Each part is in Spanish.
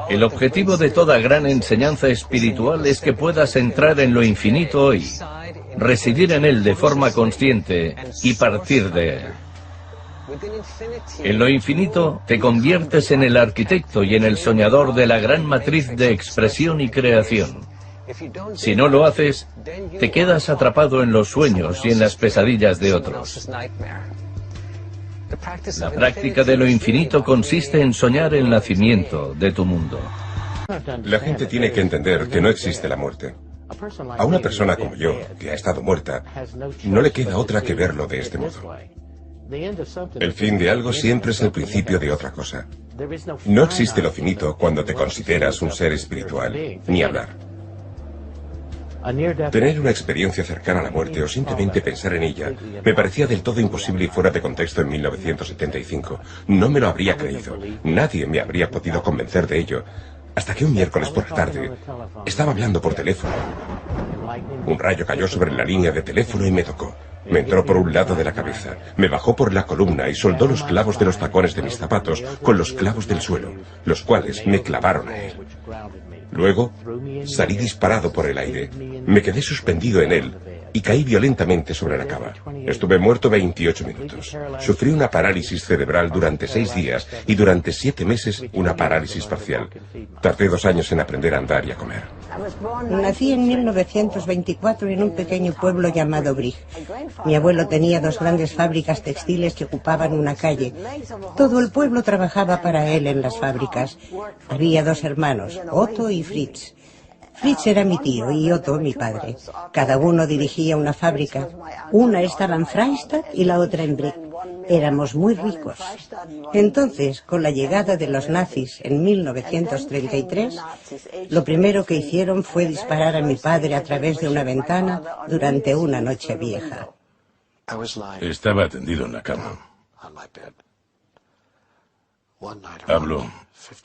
El objetivo de toda gran enseñanza espiritual es que puedas entrar en lo infinito hoy, residir en él de forma consciente y partir de él. En lo infinito te conviertes en el arquitecto y en el soñador de la gran matriz de expresión y creación. Si no lo haces, te quedas atrapado en los sueños y en las pesadillas de otros. La práctica de lo infinito consiste en soñar el nacimiento de tu mundo. La gente tiene que entender que no existe la muerte. A una persona como yo, que ha estado muerta, no le queda otra que verlo de este modo. El fin de algo siempre es el principio de otra cosa. No existe lo finito cuando te consideras un ser espiritual, ni hablar. Tener una experiencia cercana a la muerte o simplemente pensar en ella me parecía del todo imposible y fuera de contexto en 1975. No me lo habría creído. Nadie me habría podido convencer de ello. Hasta que un miércoles por la tarde estaba hablando por teléfono. Un rayo cayó sobre la línea de teléfono y me tocó. Me entró por un lado de la cabeza, me bajó por la columna y soldó los clavos de los tacones de mis zapatos con los clavos del suelo, los cuales me clavaron a él. Luego, salí disparado por el aire, me quedé suspendido en él y caí violentamente sobre la cama. Estuve muerto 28 minutos. Sufrí una parálisis cerebral durante 6 días y durante 7 meses una parálisis parcial. Tardé 2 años en aprender a andar y a comer. Nací en 1924 en un pequeño pueblo llamado Brig. Mi abuelo tenía 2 grandes fábricas textiles que ocupaban una calle. Todo el pueblo trabajaba para él en las fábricas. Había 2 hermanos, Otto y Fritz. Fritz era mi tío y Otto mi padre. Cada uno dirigía una fábrica. Una estaba en Freistadt y la otra en Brig. Éramos muy ricos. Entonces, con la llegada de los nazis en 1933, lo primero que hicieron fue disparar a mi padre a través de una ventana durante una noche vieja. Estaba tendido en la cama. Hablo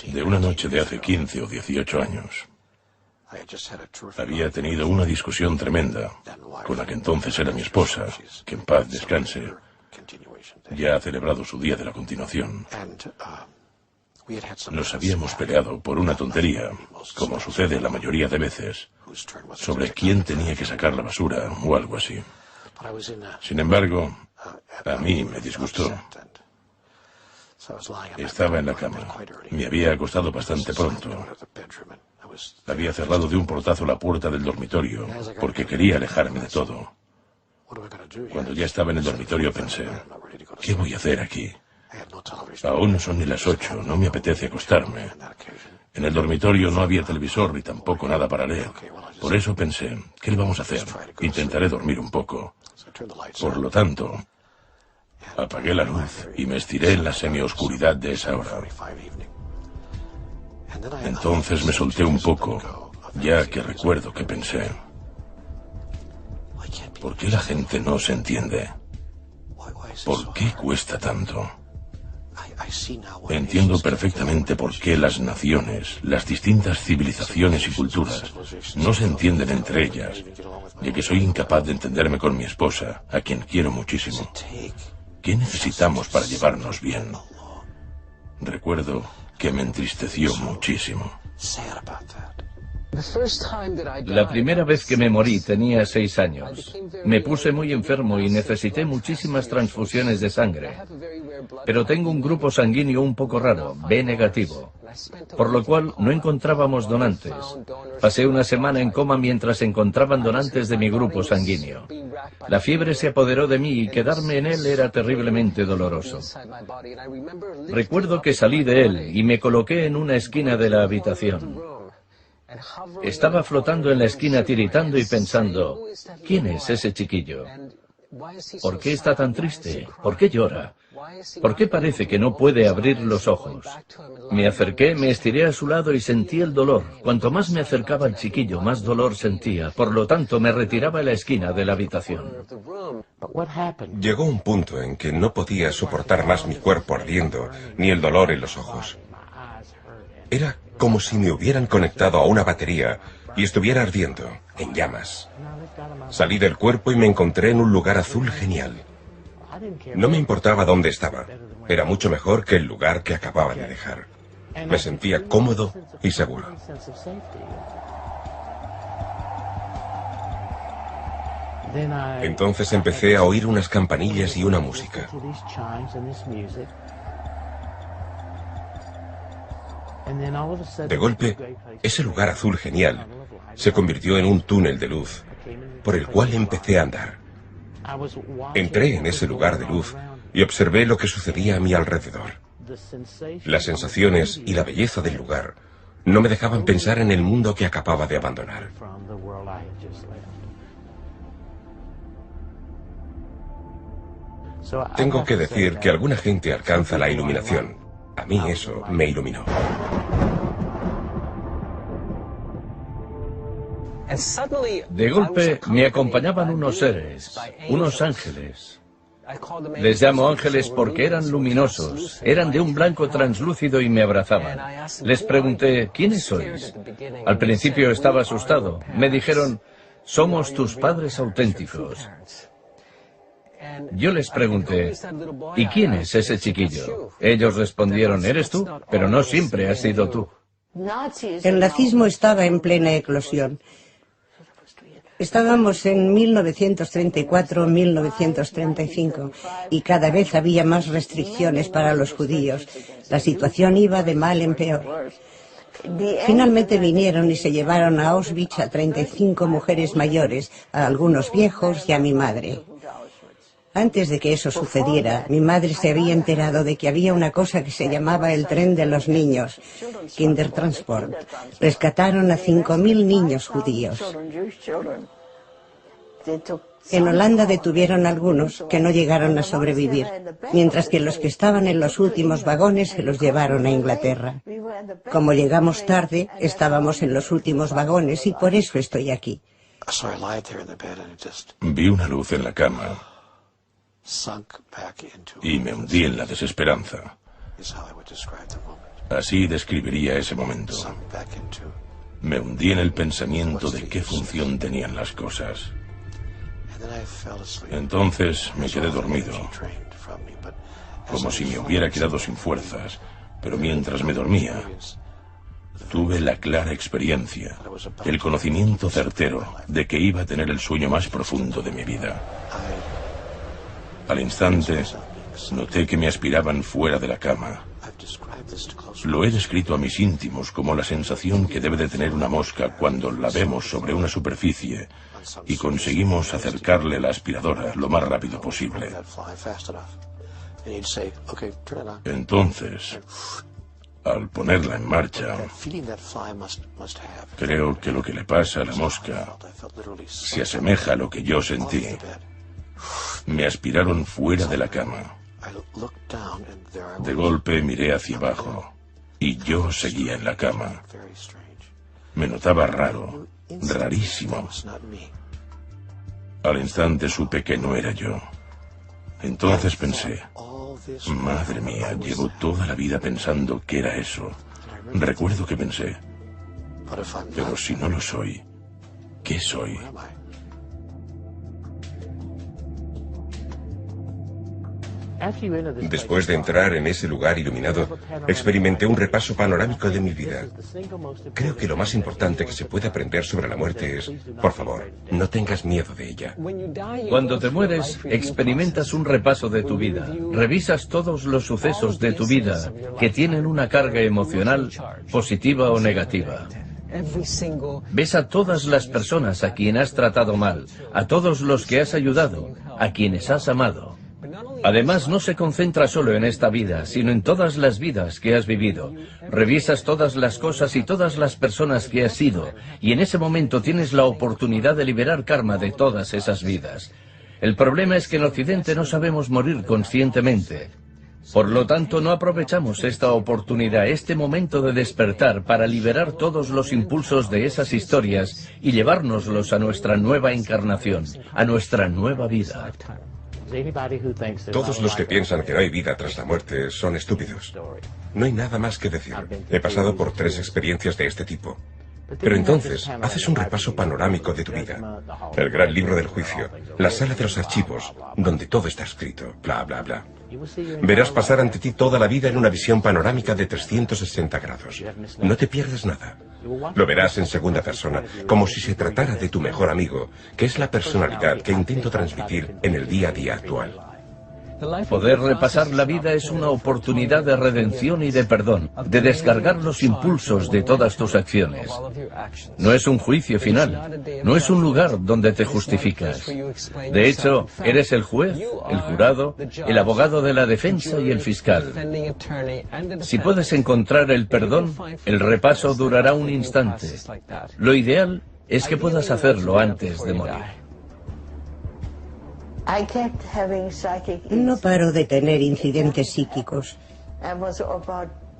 de una noche de hace 15 o 18 años. Había tenido una discusión tremenda con la que entonces era mi esposa, que en paz descanse. Ya ha celebrado su día de la continuación. Nos habíamos peleado por una tontería, como sucede la mayoría de veces, sobre quién tenía que sacar la basura o algo así. Sin embargo, a mí me disgustó. Estaba en la cama. Me había acostado bastante pronto. Había cerrado de un portazo la puerta del dormitorio, porque quería alejarme de todo. Cuando ya estaba en el dormitorio pensé, ¿qué voy a hacer aquí? Aún no son ni las 8, no me apetece acostarme. En el dormitorio no había televisor ni tampoco nada para leer. Por eso pensé, ¿qué le vamos a hacer? Intentaré dormir un poco. Por lo tanto, apagué la luz y me estiré en la semioscuridad de esa hora. Entonces me solté un poco, ya que recuerdo que pensé, ¿por qué la gente no se entiende? ¿Por qué cuesta tanto? Entiendo perfectamente por qué las naciones, las distintas civilizaciones y culturas, no se entienden entre ellas, ya que soy incapaz de entenderme con mi esposa, a quien quiero muchísimo. ¿Qué necesitamos para llevarnos bien? Recuerdo que me entristeció muchísimo. La primera vez que me morí tenía 6 años. Me puse muy enfermo y necesité muchísimas transfusiones de sangre. Pero tengo un grupo sanguíneo un poco raro, B negativo, por lo cual no encontrábamos donantes. Pasé una semana en coma mientras encontraban donantes de mi grupo sanguíneo. La fiebre se apoderó de mí y quedarme en él era terriblemente doloroso. Recuerdo que salí de él y me coloqué en una esquina de la habitación. Estaba flotando en la esquina tiritando y pensando, ¿quién es ese chiquillo? ¿Por qué está tan triste? ¿Por qué llora? ¿Por qué parece que no puede abrir los ojos? Me acerqué, me estiré a su lado y sentí el dolor. Cuanto más me acercaba al chiquillo, más dolor sentía. Por lo tanto, me retiraba a la esquina de la habitación. Llegó un punto en que no podía soportar más mi cuerpo ardiendo, ni el dolor en los ojos. Era como si me hubieran conectado a una batería y estuviera ardiendo, en llamas. Salí del cuerpo y me encontré en un lugar azul genial. No me importaba dónde estaba. Era mucho mejor que el lugar que acababa de dejar. Me sentía cómodo y seguro. Entonces empecé a oír unas campanillas y una música. De golpe, ese lugar azul genial se convirtió en un túnel de luz por el cual empecé a andar. Entré en ese lugar de luz y observé lo que sucedía a mi alrededor. Las sensaciones y la belleza del lugar no me dejaban pensar en el mundo que acababa de abandonar. Tengo que decir que alguna gente alcanza la iluminación. A mí eso me iluminó. De golpe me acompañaban unos seres, unos ángeles. Les llamo ángeles porque eran luminosos, eran de un blanco translúcido y me abrazaban. Les pregunté, ¿quiénes sois? Al principio estaba asustado. Me dijeron, somos tus padres auténticos. Yo les pregunté, ¿y quién es ese chiquillo? Ellos respondieron, eres tú, pero no siempre has sido tú. El nazismo estaba en plena eclosión. Estábamos en 1934-1935 y cada vez había más restricciones para los judíos. La situación iba de mal en peor. Finalmente vinieron y se llevaron a Auschwitz a 35 mujeres mayores, a algunos viejos y a mi madre. Antes de que eso sucediera, mi madre se había enterado de que había una cosa que se llamaba el tren de los niños, Kindertransport. Rescataron a 5.000 niños judíos. En Holanda detuvieron a algunos que no llegaron a sobrevivir, mientras que los que estaban en los últimos vagones se los llevaron a Inglaterra. Como llegamos tarde, estábamos en los últimos vagones y por eso estoy aquí. Vi una luz en la cama y me hundí en la desesperanza. Así describiría ese momento. Me hundí en el pensamiento de qué función tenían las cosas. Entonces me quedé dormido, como si me hubiera quedado sin fuerzas, pero mientras me dormía, tuve la clara experiencia, el conocimiento certero de que iba a tener el sueño más profundo de mi vida. Al instante, noté que me aspiraban fuera de la cama. Lo he descrito a mis íntimos como la sensación que debe de tener una mosca cuando la vemos sobre una superficie y conseguimos acercarle la aspiradora lo más rápido posible. Entonces, al ponerla en marcha, creo que lo que le pasa a la mosca se asemeja a lo que yo sentí. Me aspiraron fuera de la cama. De golpe miré hacia abajo y yo seguía en la cama. Me notaba raro, rarísimo. Al instante supe que no era yo. Entonces pensé, madre mía, llevo toda la vida pensando que era eso. Recuerdo que pensé, pero si no lo soy, ¿qué soy? Después de entrar en ese lugar iluminado, experimenté un repaso panorámico de mi vida. Creo que lo más importante que se puede aprender sobre la muerte es, por favor, no tengas miedo de ella. Cuando te mueres, experimentas un repaso de tu vida. Revisas todos los sucesos de tu vida que tienen una carga emocional, positiva o negativa. Ves a todas las personas a quien has tratado mal, a todos los que has ayudado, a quienes has amado. Además, no se concentra solo en esta vida, sino en todas las vidas que has vivido. Revisas todas las cosas y todas las personas que has sido, y en ese momento tienes la oportunidad de liberar karma de todas esas vidas. El problema es que en Occidente no sabemos morir conscientemente. Por lo tanto, no aprovechamos esta oportunidad, este momento de despertar para liberar todos los impulsos de esas historias y llevárnoslos a nuestra nueva encarnación, a nuestra nueva vida. Todos los que piensan que no hay vida tras la muerte son estúpidos. No hay nada más que decir. He pasado por 3 experiencias de este tipo. Pero entonces, haces un repaso panorámico de tu vida. El gran libro del juicio, la sala de los archivos, donde todo está escrito, bla, bla, bla. Verás pasar ante ti toda la vida en una visión panorámica de 360 grados. No te pierdes nada. Lo verás en segunda persona, como si se tratara de tu mejor amigo, que es la personalidad que intento transmitir en el día a día actual. Poder repasar la vida es una oportunidad de redención y de perdón, de descargar los impulsos de todas tus acciones. No es un juicio final, no es un lugar donde te justificas. De hecho, eres el juez, el jurado, el abogado de la defensa y el fiscal. Si puedes encontrar el perdón, el repaso durará un instante. Lo ideal es que puedas hacerlo antes de morir. No paro de tener incidentes psíquicos.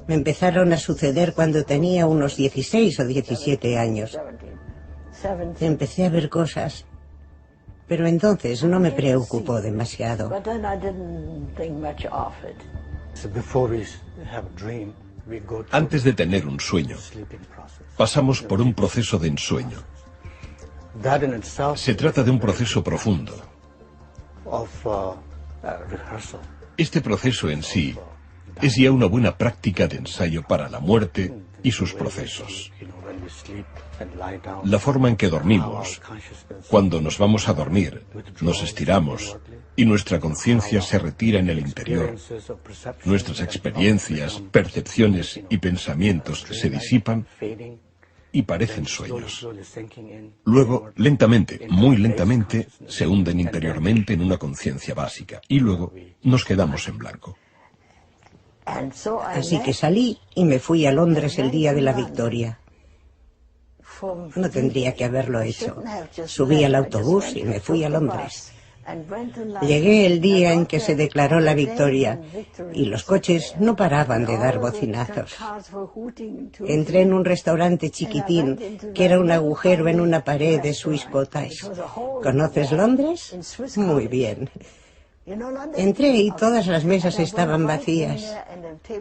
Me empezaron a suceder cuando tenía unos 16 o 17 años. Empecé a ver cosas, pero entonces no me preocupó demasiado. Antes de tener un sueño, pasamos por un proceso de ensueño. Se trata de un proceso profundo. Este proceso en sí es ya una buena práctica de ensayo para la muerte y sus procesos. La forma en que dormimos, cuando nos vamos a dormir, nos estiramos y nuestra conciencia se retira en el interior. Nuestras experiencias, percepciones y pensamientos se disipan y parecen sueños. Luego, lentamente, muy lentamente, se hunden interiormente en una conciencia básica y luego nos quedamos en blanco. Así que salí y me fui a Londres el día de la victoria. No tendría que haberlo hecho. Subí al autobús y me fui a Londres. Llegué el día en que se declaró la victoria y los coches no paraban de dar bocinazos. Entré en un restaurante chiquitín que era un agujero en una pared de Swiss Cottage. ¿Conoces Londres? Muy bien. Entré y todas las mesas estaban vacías.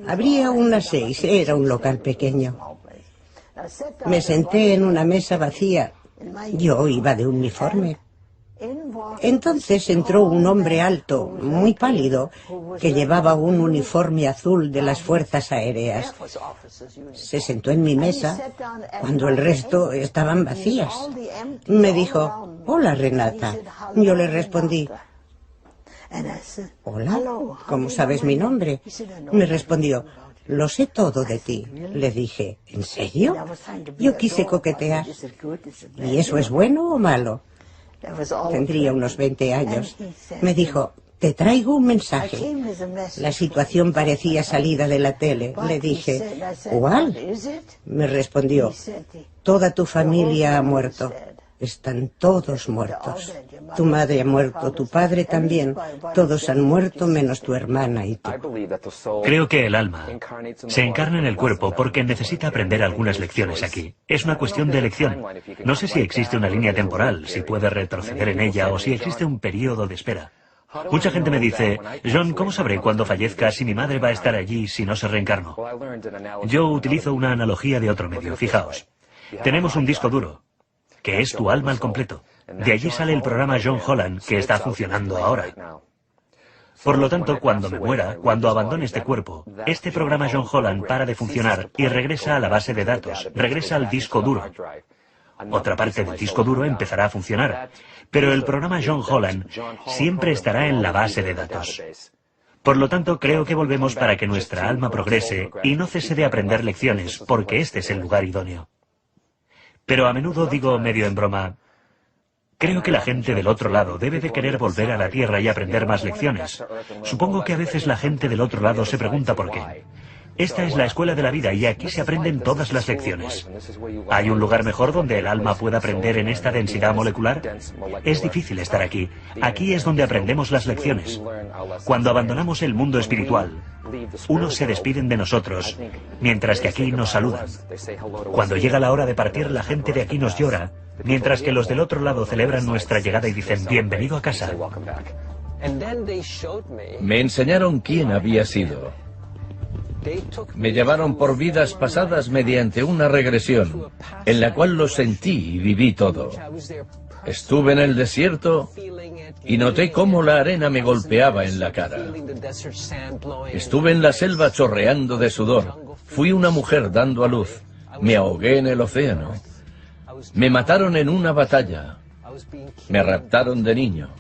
Habría unas 6, era un local pequeño. Me senté en una mesa vacía. Yo iba de uniforme. Entonces entró un hombre alto, muy pálido, que llevaba un uniforme azul de las Fuerzas Aéreas. Se sentó en mi mesa cuando el resto estaban vacías. Me dijo, hola Renata. Yo le respondí, hola, ¿cómo sabes mi nombre? Me respondió, lo sé todo de ti. Le dije, ¿en serio? Yo quise coquetear. ¿Y eso es bueno o malo? Tendría unos 20 años. Me dijo, te traigo un mensaje. La situación parecía salida de la tele. Le dije, ¿cuál? Me respondió, toda tu familia ha muerto. Están todos muertos. Tu madre ha muerto, tu padre también. Todos han muerto menos tu hermana y tú. Creo que el alma se encarna en el cuerpo porque necesita aprender algunas lecciones aquí. Es una cuestión de elección. No sé si existe una línea temporal, si puede retroceder en ella o si existe un periodo de espera. Mucha gente me dice, John, ¿cómo sabré cuando fallezca si mi madre va a estar allí si no se reencarnó? Yo utilizo una analogía de otro medio. Fijaos, tenemos un disco duro, que es tu alma al completo. De allí sale el programa John Holland, que está funcionando ahora. Por lo tanto, cuando me muera, cuando abandone este cuerpo, este programa John Holland para de funcionar y regresa a la base de datos, regresa al disco duro. Otra parte del disco duro empezará a funcionar, pero el programa John Holland siempre estará en la base de datos. Por lo tanto, creo que volvemos para que nuestra alma progrese y no cese de aprender lecciones, porque este es el lugar idóneo. Pero a menudo digo medio en broma, creo que la gente del otro lado debe de querer volver a la Tierra y aprender más lecciones. Supongo que a veces la gente del otro lado se pregunta por qué. Esta es la escuela de la vida y aquí se aprenden todas las lecciones. ¿Hay un lugar mejor donde el alma pueda aprender en esta densidad molecular? Es difícil estar aquí. Aquí es donde aprendemos las lecciones. Cuando abandonamos el mundo espiritual, unos se despiden de nosotros, mientras que aquí nos saludan. Cuando llega la hora de partir, la gente de aquí nos llora, mientras que los del otro lado celebran nuestra llegada y dicen, bienvenido a casa. Me enseñaron quién había sido. Me llevaron por vidas pasadas mediante una regresión, en la cual lo sentí y viví todo. Estuve en el desierto y noté cómo la arena me golpeaba en la cara. Estuve en la selva chorreando de sudor. Fui una mujer dando a luz. Me ahogué en el océano. Me mataron en una batalla. Me raptaron de niño.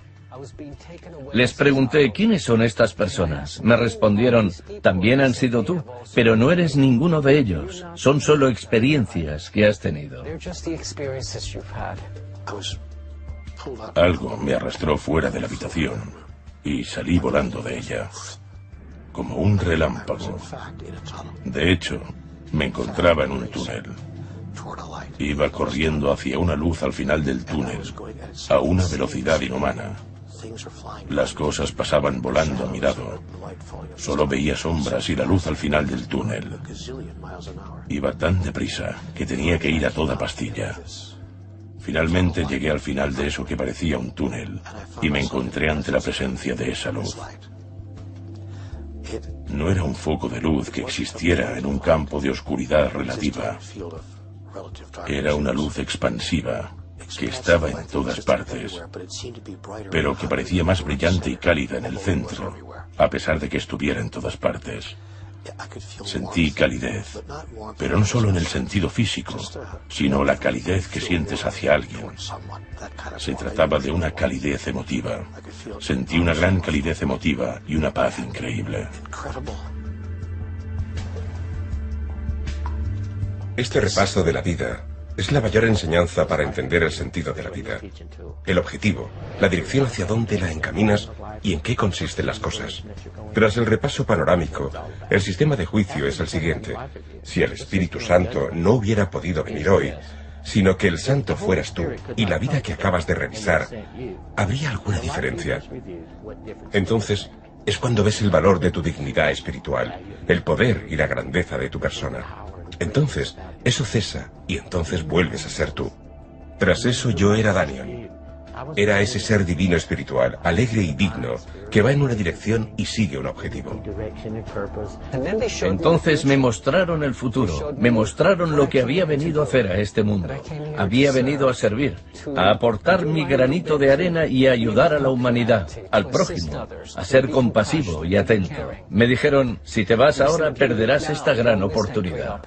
Les pregunté, ¿quiénes son estas personas? Me respondieron, también han sido tú, pero no eres ninguno de ellos. Son solo experiencias que has tenido. Algo me arrastró fuera de la habitación y salí volando de ella, como un relámpago. De hecho, me encontraba en un túnel. Iba corriendo hacia una luz al final del túnel, a una velocidad inhumana. Las cosas pasaban volando a mi lado. Solo veía sombras y la luz al final del túnel. Iba tan deprisa que tenía que ir a toda pastilla. Finalmente llegué al final de eso que parecía un túnel y me encontré ante la presencia de esa luz. No era un foco de luz que existiera en un campo de oscuridad relativa. Era una luz expansiva que estaba en todas partes, pero que parecía más brillante y cálida en el centro, a pesar de que estuviera en todas partes. Sentí calidez, pero no solo en el sentido físico, sino la calidez que sientes hacia alguien. Se trataba de una calidez emotiva. Sentí una gran calidez emotiva y una paz increíble. Este repaso de la vida es la mayor enseñanza para entender el sentido de la vida, el objetivo, la dirección hacia dónde la encaminas y en qué consisten las cosas. Tras el repaso panorámico, el sistema de juicio es el siguiente. Si el Espíritu Santo no hubiera podido venir hoy, sino que el santo fueras tú y la vida que acabas de revisar, ¿habría alguna diferencia? Entonces, es cuando ves el valor de tu dignidad espiritual, el poder y la grandeza de tu persona. Entonces, eso cesa y entonces vuelves a ser tú. Tras eso yo era Daniel. Era ese ser divino espiritual, alegre y digno, que va en una dirección y sigue un objetivo. Entonces me mostraron el futuro, me mostraron lo que había venido a hacer a este mundo. Había venido a servir, a aportar mi granito de arena y a ayudar a la humanidad, al prójimo, a ser compasivo y atento. Me dijeron, si te vas ahora perderás esta gran oportunidad.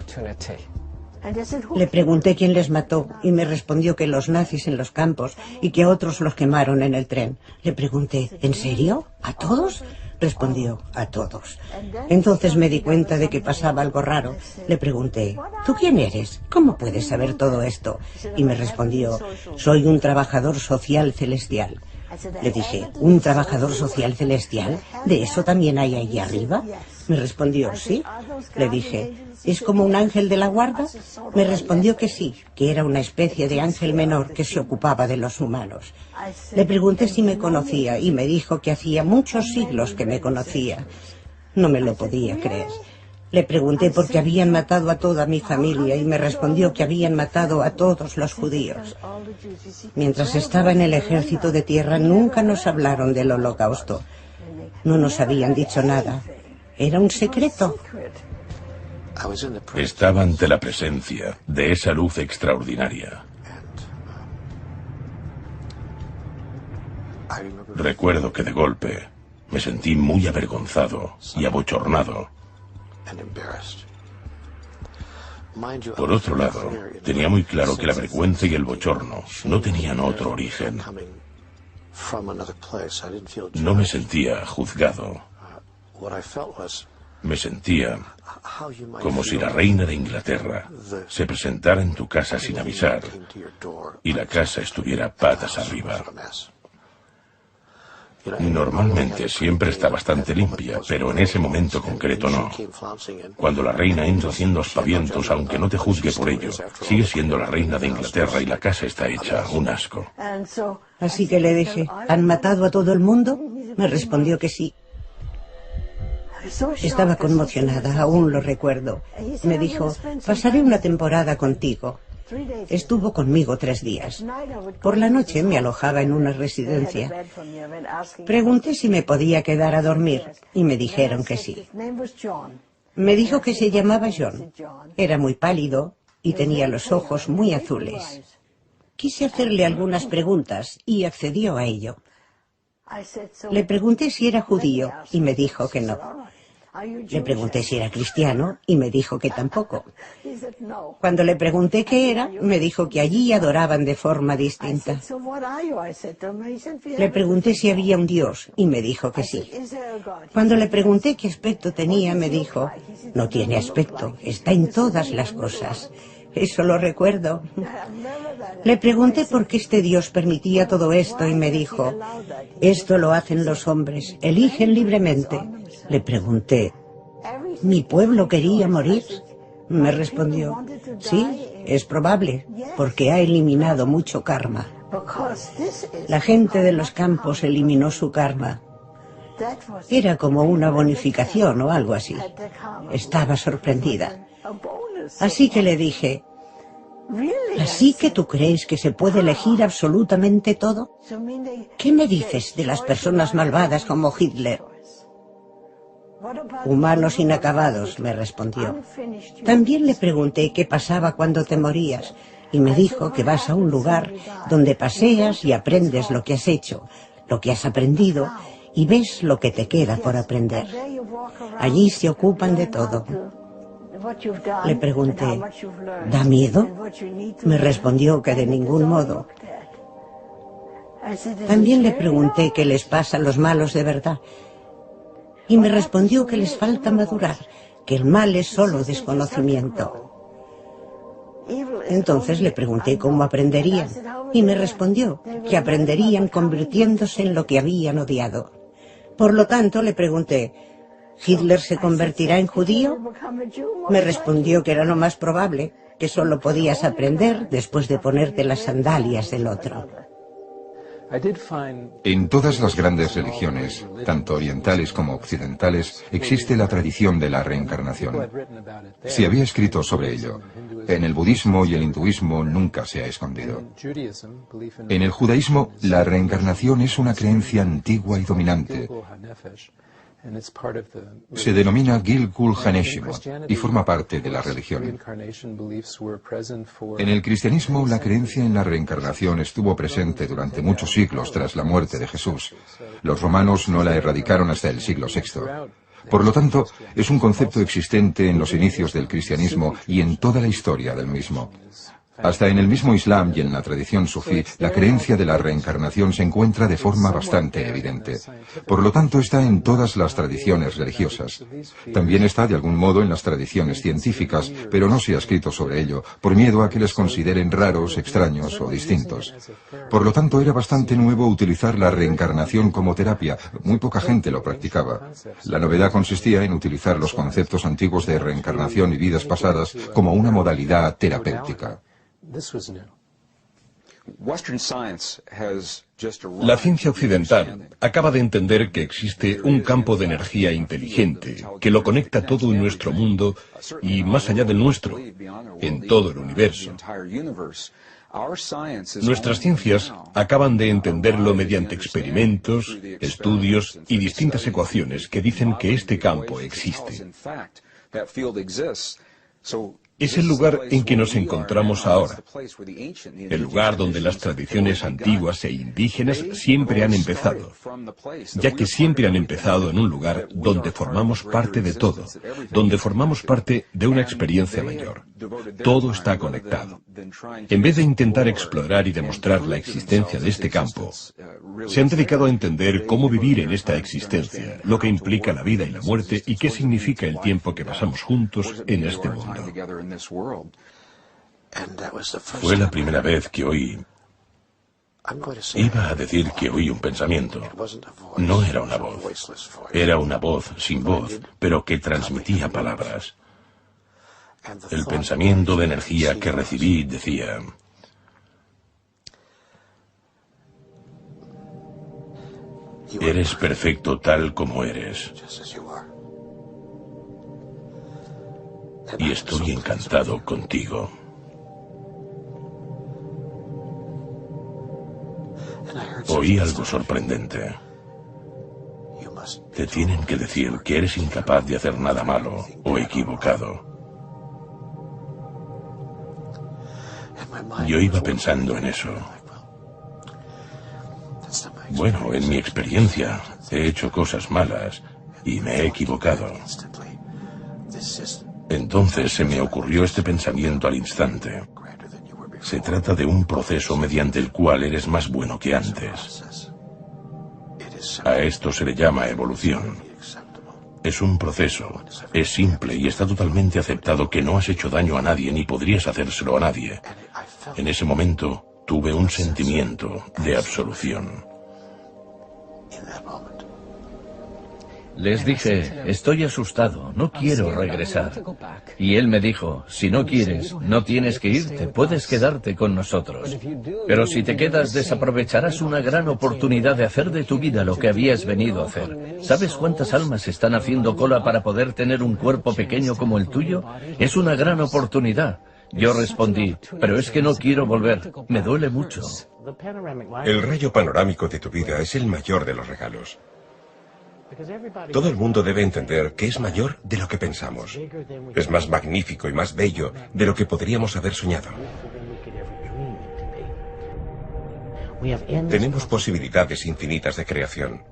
Le pregunté quién les mató y me respondió que los nazis en los campos y que a otros los quemaron en el tren. Le pregunté, ¿en serio? ¿A todos? Respondió, a todos. Entonces me di cuenta de que pasaba algo raro. Le pregunté, ¿tú quién eres? ¿Cómo puedes saber todo esto? Y me respondió, soy un trabajador social celestial. Le dije, ¿un trabajador social celestial? ¿De eso también hay allí arriba? Me respondió, sí. Le dije, ¿es como un ángel de la guarda? Me respondió que sí, que era una especie de ángel menor que se ocupaba de los humanos. Le pregunté si me conocía y me dijo que hacía muchos siglos que me conocía. No me lo podía creer. Le pregunté por qué habían matado a toda mi familia y me respondió que habían matado a todos los judíos. Mientras estaba en el ejército de tierra nunca nos hablaron del Holocausto. No nos habían dicho nada. Era un secreto. Estaba ante la presencia de esa luz extraordinaria. Recuerdo que de golpe me sentí muy avergonzado y abochornado. Por otro lado, tenía muy claro que la vergüenza y el bochorno no tenían otro origen. No me sentía juzgado. Me sentía como si la reina de Inglaterra se presentara en tu casa sin avisar y la casa estuviera patas arriba. Normalmente siempre está bastante limpia, pero en ese momento concreto no. Cuando la reina entra haciendo aspavientos, aunque no te juzgue por ello, sigue siendo la reina de Inglaterra y la casa está hecha un asco. Así que le dije, ¿han matado a todo el mundo? Me respondió que sí. Estaba conmocionada, aún lo recuerdo. Me dijo, pasaré una temporada contigo. Estuvo conmigo 3 días. Por la noche me alojaba en una residencia. Pregunté si me podía quedar a dormir y me dijeron que sí. Me dijo que se llamaba John. Era muy pálido y tenía los ojos muy azules. Quise hacerle algunas preguntas y accedió a ello. Le pregunté si era judío y me dijo que no. Le pregunté si era cristiano y me dijo que tampoco. Cuando le pregunté qué era, me dijo que allí adoraban de forma distinta. Le pregunté si había un Dios y me dijo que sí. Cuando le pregunté qué aspecto tenía, me dijo, no tiene aspecto, está en todas las cosas. Eso lo recuerdo. Le pregunté por qué este Dios permitía todo esto y me dijo, esto lo hacen los hombres, eligen libremente. Le pregunté, ¿mi pueblo quería morir? Me respondió, sí, es probable, porque ha eliminado mucho karma. La gente de los campos eliminó su karma. Era como una bonificación o algo así. Estaba sorprendida. Así que le dije, ¿así que tú crees que se puede elegir absolutamente todo? ¿Qué me dices de las personas malvadas como Hitler? Humanos inacabados, me respondió. También le pregunté qué pasaba cuando te morías, y me dijo que vas a un lugar donde paseas y aprendes lo que has hecho, lo que has aprendido, y ves lo que te queda por aprender. Allí se ocupan de todo. Le pregunté, ¿da miedo? Me respondió que de ningún modo. También le pregunté qué les pasa a los malos de verdad. Y me respondió que les falta madurar, que el mal es solo desconocimiento. Entonces le pregunté cómo aprenderían, y me respondió que aprenderían convirtiéndose en lo que habían odiado. Por lo tanto, le pregunté, ¿Hitler se convertirá en judío? Me respondió que era lo más probable, que solo podías aprender después de ponerte las sandalias del otro. En todas las grandes religiones, tanto orientales como occidentales, existe la tradición de la reencarnación. Se había escrito sobre ello. En el budismo y el hinduismo nunca se ha escondido. En el judaísmo, la reencarnación es una creencia antigua y dominante. Se denomina Gilgul Haneshimot y forma parte de la religión. En el cristianismo, la creencia en la reencarnación estuvo presente durante muchos siglos tras la muerte de Jesús. Los romanos no la erradicaron hasta el siglo VI. Por lo tanto, es un concepto existente en los inicios del cristianismo y en toda la historia del mismo. Hasta en el mismo Islam y en la tradición sufí, la creencia de la reencarnación se encuentra de forma bastante evidente. Por lo tanto, está en todas las tradiciones religiosas. También está, de algún modo, en las tradiciones científicas, pero no se ha escrito sobre ello, por miedo a que les consideren raros, extraños o distintos. Por lo tanto, era bastante nuevo utilizar la reencarnación como terapia. Muy poca gente lo practicaba. La novedad consistía en utilizar los conceptos antiguos de reencarnación y vidas pasadas como una modalidad terapéutica. La ciencia occidental acaba de entender que existe un campo de energía inteligente que lo conecta todo en nuestro mundo y más allá del nuestro, en todo el universo. Nuestras ciencias acaban de entenderlo mediante experimentos, estudios y distintas ecuaciones que dicen que este campo existe. Es el lugar en que nos encontramos ahora, el lugar donde las tradiciones antiguas e indígenas siempre han empezado, ya que siempre han empezado en un lugar donde formamos parte de todo, donde formamos parte de una experiencia mayor. Todo está conectado. En vez de intentar explorar y demostrar la existencia de este campo, se han dedicado a entender cómo vivir en esta existencia, lo que implica la vida y la muerte y qué significa el tiempo que pasamos juntos en este mundo. Fue la primera vez que oí... Iba a decir que oí un pensamiento. No era una voz. Era una voz sin voz, pero que transmitía palabras. El pensamiento de energía que recibí decía... Eres perfecto tal como eres. Y estoy encantado contigo. Oí algo sorprendente. Te tienen que decir que eres incapaz de hacer nada malo o equivocado. Yo iba pensando en eso. Bueno, en mi experiencia, he hecho cosas malas y me he equivocado. Entonces se me ocurrió este pensamiento al instante. Se trata de un proceso mediante el cual eres más bueno que antes. A esto se le llama evolución. Es un proceso, es simple y está totalmente aceptado que no has hecho daño a nadie ni podrías hacérselo a nadie. En ese momento tuve un sentimiento de absolución. Les dije, estoy asustado, no quiero regresar. Y él me dijo, si no quieres, no tienes que irte, puedes quedarte con nosotros. Pero si te quedas, desaprovecharás una gran oportunidad de hacer de tu vida lo que habías venido a hacer. ¿Sabes cuántas almas están haciendo cola para poder tener un cuerpo pequeño como el tuyo? Es una gran oportunidad. Yo respondí, pero es que no quiero volver, me duele mucho. El rayo panorámico de tu vida es el mayor de los regalos. Todo el mundo debe entender que es mayor de lo que pensamos. Es más magnífico y más bello de lo que podríamos haber soñado. Tenemos posibilidades infinitas de creación.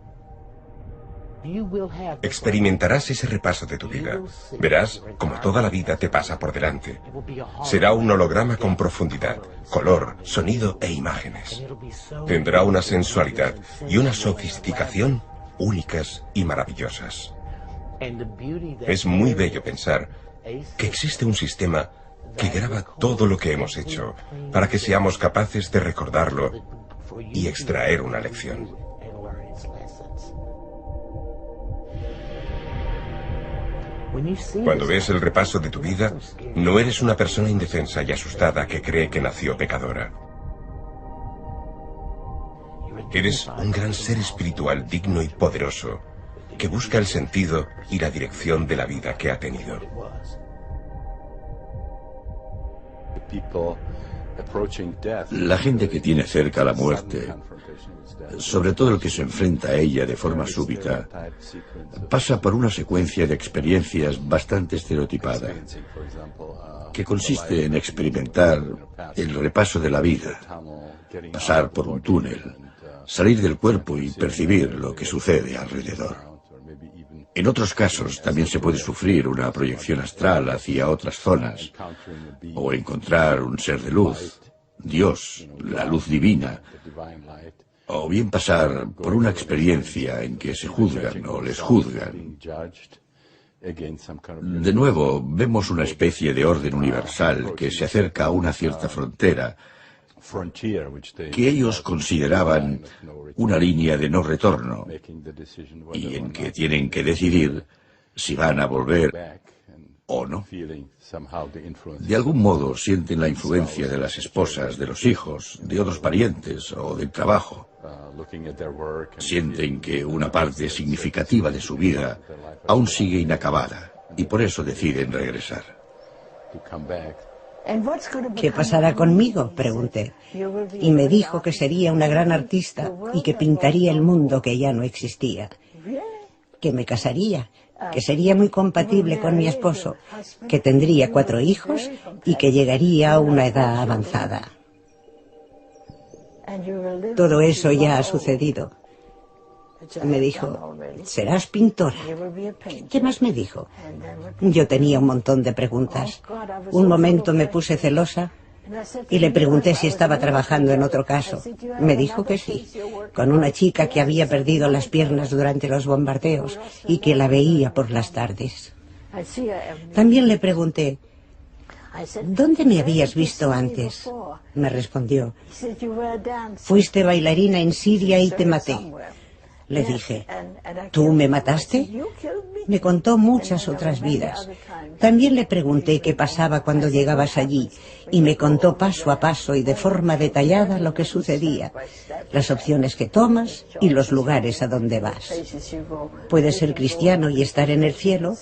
Experimentarás ese repaso de tu vida. Verás como toda la vida te pasa por delante. Será un holograma con profundidad, color, sonido e imágenes. Tendrá una sensualidad y una sofisticación únicas y maravillosas. Es muy bello pensar que existe un sistema que graba todo lo que hemos hecho para que seamos capaces de recordarlo y extraer una lección. Cuando ves el repaso de tu vida, no eres una persona indefensa y asustada que cree que nació pecadora. Eres un gran ser espiritual digno y poderoso que busca el sentido y la dirección de la vida que ha tenido. La gente que tiene cerca la muerte, sobre todo el que se enfrenta a ella de forma súbita, pasa por una secuencia de experiencias bastante estereotipada, que consiste en experimentar el repaso de la vida, pasar por un túnel, salir del cuerpo y percibir lo que sucede alrededor. En otros casos también se puede sufrir una proyección astral hacia otras zonas, o encontrar un ser de luz, Dios, la luz divina, o bien pasar por una experiencia en que se juzgan o les juzgan. De nuevo, vemos una especie de orden universal que se acerca a una cierta frontera, que ellos consideraban una línea de no retorno, y en que tienen que decidir si van a volver o no. De algún modo sienten la influencia de las esposas, de los hijos, de otros parientes o del trabajo. Sienten que una parte significativa de su vida aún sigue inacabada y por eso deciden regresar. ¿Qué pasará conmigo?, pregunté. Y me dijo que sería una gran artista y que pintaría el mundo que ya no existía. Que me casaría, que sería muy compatible con mi esposo, que tendría 4 hijos y que llegaría a una edad avanzada. Todo eso ya ha sucedido. Me dijo, serás pintora. ¿Qué más me dijo? Yo tenía un montón de preguntas. Un momento me puse celosa y le pregunté si estaba trabajando en otro caso. Me dijo que sí, con una chica que había perdido las piernas durante los bombardeos y que la veía por las tardes. También le pregunté, ¿dónde me habías visto antes? Me respondió, fuiste bailarina en Siria y te maté. Le dije, ¿tú me mataste? Me contó muchas otras vidas. También le pregunté qué pasaba cuando llegabas allí y me contó paso a paso y de forma detallada lo que sucedía, las opciones que tomas y los lugares a donde vas. Puedes ser cristiano y estar en el cielo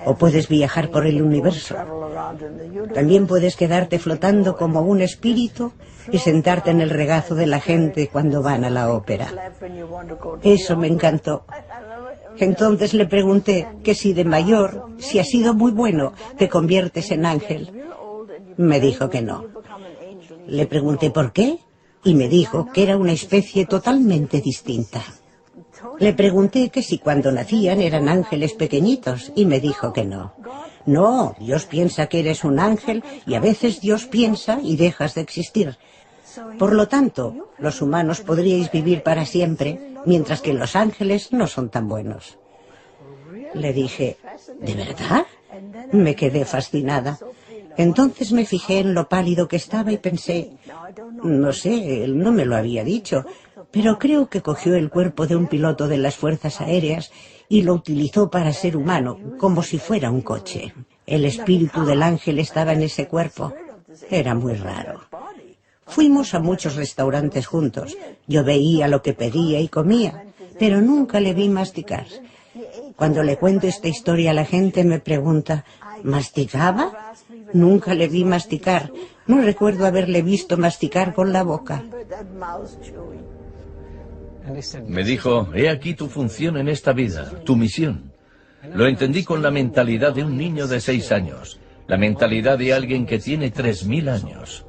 o puedes viajar por el universo. También puedes quedarte flotando como un espíritu y sentarte en el regazo de la gente cuando van a la ópera. Eso me encantó. Entonces le pregunté que si de mayor, si has sido muy bueno, te conviertes en ángel. Me dijo que no. Le pregunté por qué y me dijo que era una especie totalmente distinta. Le pregunté que si cuando nacían eran ángeles pequeñitos y me dijo que no. No, Dios piensa que eres un ángel y a veces Dios piensa y dejas de existir. Por lo tanto, los humanos podríais vivir para siempre, mientras que los ángeles no son tan buenos. Le dije, ¿de verdad? Me quedé fascinada. Entonces me fijé en lo pálido que estaba y pensé, no sé, él no me lo había dicho, pero creo que cogió el cuerpo de un piloto de las fuerzas aéreas y lo utilizó para ser humano, como si fuera un coche. El espíritu del ángel estaba en ese cuerpo. Era muy raro. Fuimos a muchos restaurantes juntos. Yo veía lo que pedía y comía, pero nunca le vi masticar. Cuando le cuento esta historia a la gente me pregunta, ¿masticaba? Nunca le vi masticar. No recuerdo haberle visto masticar con la boca. Me dijo, he aquí tu función en esta vida, tu misión. Lo entendí con la mentalidad de un niño de 6 años, la mentalidad de alguien que tiene 3000 años.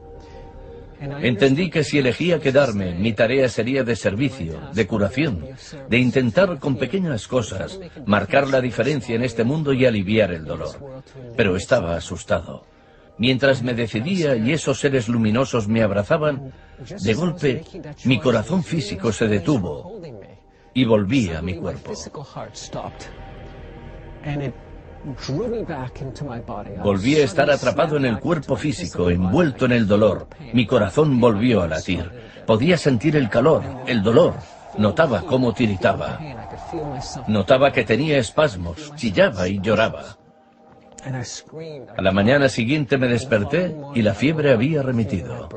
Entendí que si elegía quedarme, mi tarea sería de servicio, de curación, de intentar con pequeñas cosas marcar la diferencia en este mundo y aliviar el dolor. Pero estaba asustado. Mientras me decidía y esos seres luminosos me abrazaban, de golpe mi corazón físico se detuvo y volví a mi cuerpo. Volví a estar atrapado en el cuerpo físico, envuelto en el dolor. Mi corazón volvió a latir. Podía sentir el calor, el dolor. Notaba cómo tiritaba. Notaba que tenía espasmos, chillaba y lloraba. A la mañana siguiente me desperté y la fiebre había remitido.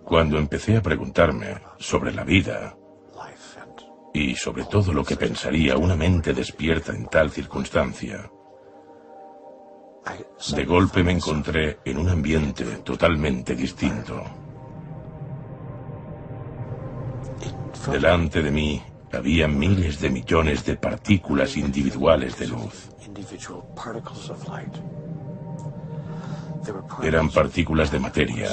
Cuando empecé a preguntarme sobre la vida y sobre todo lo que pensaría una mente despierta en tal circunstancia, de golpe me encontré en un ambiente totalmente distinto. Delante de mí había miles de millones de partículas individuales de luz. Eran partículas de materia,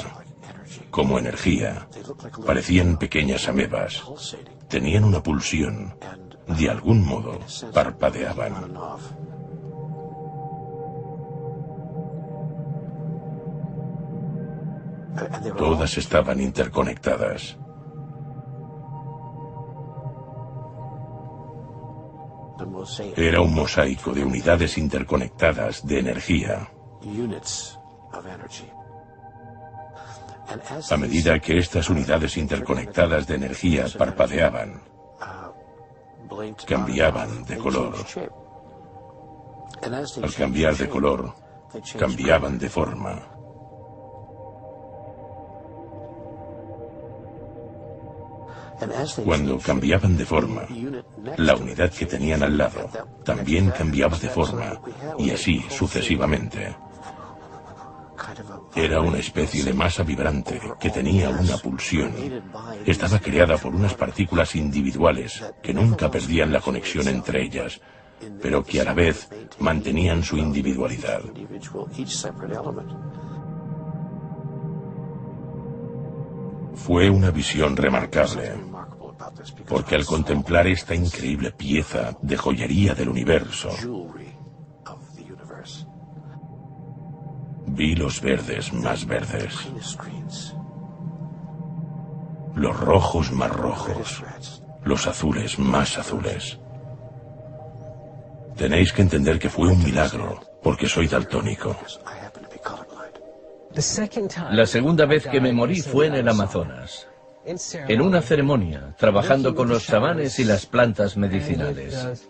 como energía. Parecían pequeñas amebas. Tenían una pulsión. De algún modo, parpadeaban. Todas estaban interconectadas. Era un mosaico de unidades interconectadas de energía. A medida que estas unidades interconectadas de energía parpadeaban, cambiaban de color. Al cambiar de color, cambiaban de forma. Cuando cambiaban de forma, la unidad que tenían al lado también cambiaba de forma, y así sucesivamente. Era una especie de masa vibrante que tenía una pulsión. Estaba creada por unas partículas individuales que nunca perdían la conexión entre ellas, pero que a la vez mantenían su individualidad. Fue una visión remarcable, porque al contemplar esta increíble pieza de joyería del universo, vi los verdes más verdes, los rojos más rojos, los azules más azules. Tenéis que entender que fue un milagro, porque soy daltónico. La segunda vez que me morí fue en el Amazonas, en una ceremonia, trabajando con los chamanes y las plantas medicinales.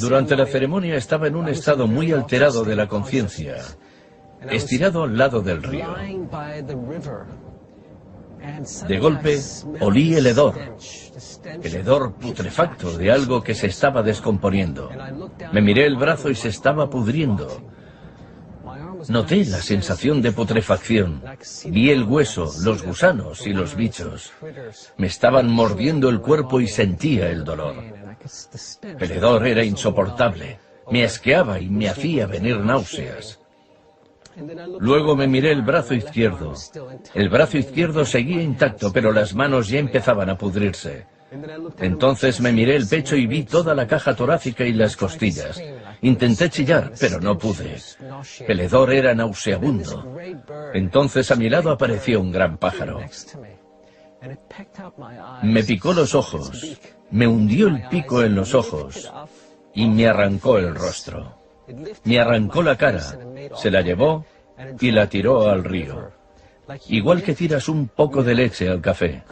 Durante la ceremonia estaba en un estado muy alterado de la conciencia, estirado al lado del río. De golpe, olí el hedor putrefacto de algo que se estaba descomponiendo. Me miré el brazo y se estaba pudriendo. Noté la sensación de putrefacción. Vi el hueso, los gusanos y los bichos. Me estaban mordiendo el cuerpo y sentía el dolor. El hedor era insoportable. Me asqueaba y me hacía venir náuseas. Luego me miré el brazo izquierdo. El brazo izquierdo seguía intacto, pero las manos ya empezaban a pudrirse. Entonces me miré el pecho y vi toda la caja torácica y las costillas. Intenté chillar, pero no pude. El hedor era nauseabundo. Entonces a mi lado apareció un gran pájaro. Me picó los ojos, me hundió el pico en los ojos y me arrancó el rostro. Me arrancó la cara, se la llevó y la tiró al río. Igual que tiras un poco de leche al café.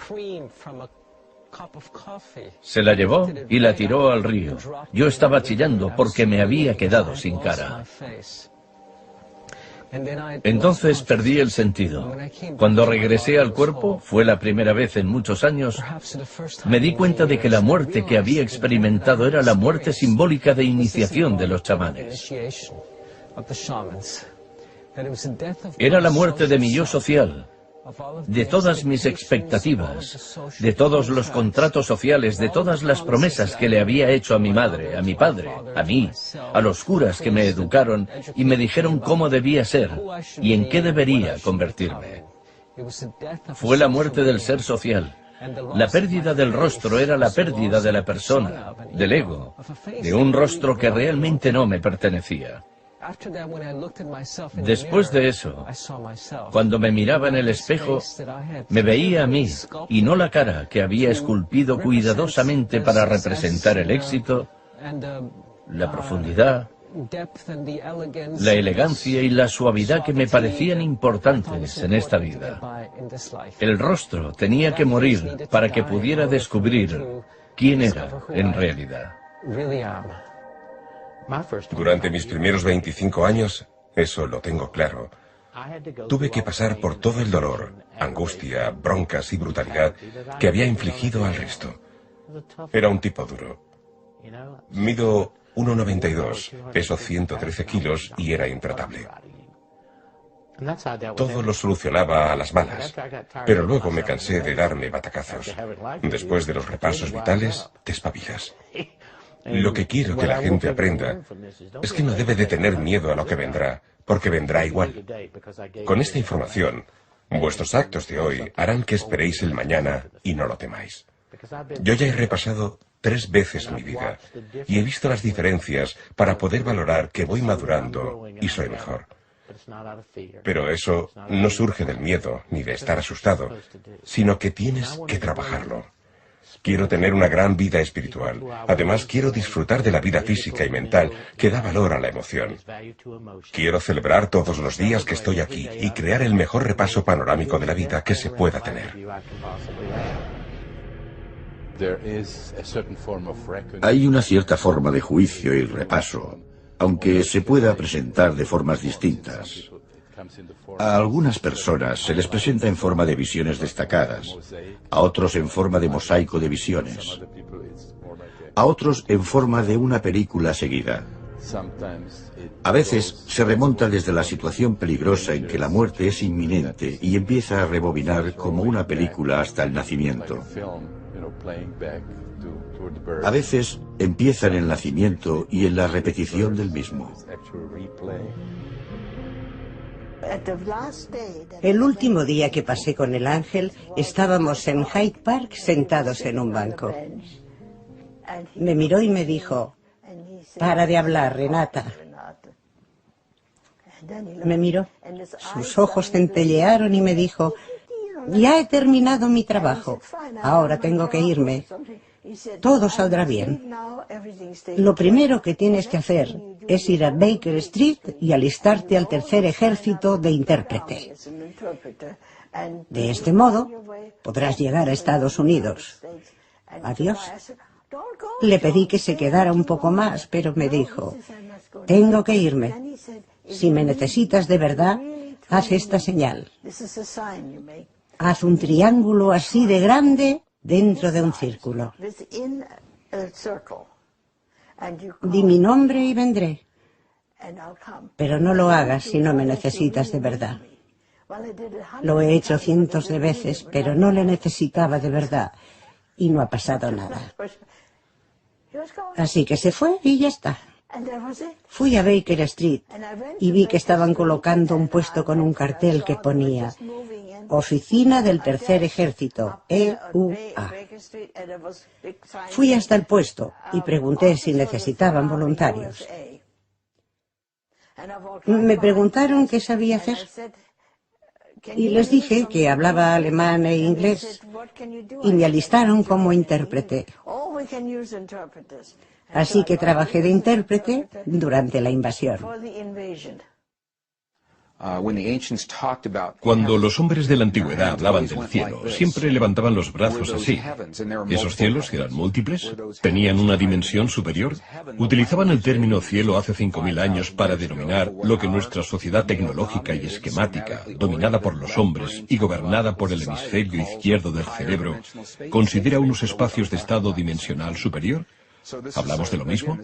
Se la llevó y la tiró al río. Yo estaba chillando porque me había quedado sin cara. Entonces perdí el sentido. Cuando regresé al cuerpo, fue la primera vez en muchos años, me di cuenta de que la muerte que había experimentado era la muerte simbólica de iniciación de los chamanes. Era la muerte de mi yo social, de todas mis expectativas, de todos los contratos sociales, de todas las promesas que le había hecho a mi madre, a mi padre, a mí, a los curas que me educaron y me dijeron cómo debía ser y en qué debería convertirme. Fue la muerte del ser social. La pérdida del rostro era la pérdida de la persona, del ego, de un rostro que realmente no me pertenecía. Después de eso, cuando me miraba en el espejo, me veía a mí y no la cara que había esculpido cuidadosamente para representar el éxito, la profundidad, la elegancia y la suavidad que me parecían importantes en esta vida. El rostro tenía que morir para que pudiera descubrir quién era en realidad. Durante mis primeros 25 años, eso lo tengo claro, tuve que pasar por todo el dolor, angustia, broncas y brutalidad que había infligido al resto. Era un tipo duro. Mido 1,92, peso 113 kilos y era intratable. Todo lo solucionaba a las malas, pero luego me cansé de darme batacazos. Después de los repasos vitales, te espabilas. Lo que quiero que la gente aprenda es que no debe de tener miedo a lo que vendrá, porque vendrá igual. Con esta información, vuestros actos de hoy harán que esperéis el mañana y no lo temáis. Yo ya he repasado 3 veces mi vida y he visto las diferencias para poder valorar que voy madurando y soy mejor. Pero eso no surge del miedo ni de estar asustado, sino que tienes que trabajarlo. Quiero tener una gran vida espiritual. Además, quiero disfrutar de la vida física y mental que da valor a la emoción. Quiero celebrar todos los días que estoy aquí y crear el mejor repaso panorámico de la vida que se pueda tener. Hay una cierta forma de juicio y repaso, aunque se pueda presentar de formas distintas. A algunas personas se les presenta en forma de visiones destacadas, a otros en forma de mosaico de visiones, a otros en forma de una película seguida. A veces se remonta desde la situación peligrosa en que la muerte es inminente y empieza a rebobinar como una película hasta el nacimiento. A veces empieza en el nacimiento y en la repetición del mismo. El último día que pasé con el ángel, estábamos en Hyde Park sentados en un banco. Me miró y me dijo: "Para de hablar, Renata". Me miró, sus ojos centellearon y me dijo: "Ya he terminado mi trabajo, ahora tengo que irme. Todo saldrá bien. Lo primero que tienes que hacer es ir a Baker Street y alistarte al tercer ejército de intérprete. De este modo, podrás llegar a Estados Unidos. Adiós". Le pedí que se quedara un poco más, pero me dijo: "Tengo que irme. Si me necesitas de verdad, haz esta señal. Haz un triángulo así de grande dentro de un círculo. Di mi nombre y vendré. Pero no lo hagas si no me necesitas de verdad". Lo he hecho cientos de veces, pero no le necesitaba de verdad y no ha pasado nada. Así que se fue y ya está. Fui a Baker Street y vi que estaban colocando un puesto con un cartel que ponía Oficina del Tercer Ejército, EUA. Fui hasta el puesto y pregunté si necesitaban voluntarios. Me preguntaron qué sabía hacer y les dije que hablaba alemán e inglés y me alistaron como intérprete. Así que trabajé de intérprete durante la invasión. Cuando los hombres de la antigüedad hablaban del cielo, siempre levantaban los brazos así. ¿Esos cielos eran múltiples? ¿Tenían una dimensión superior? Utilizaban el término cielo hace 5000 años para denominar lo que nuestra sociedad tecnológica y esquemática, dominada por los hombres y gobernada por el hemisferio izquierdo del cerebro, considera unos espacios de estado dimensional superior. ¿Hablamos de lo mismo?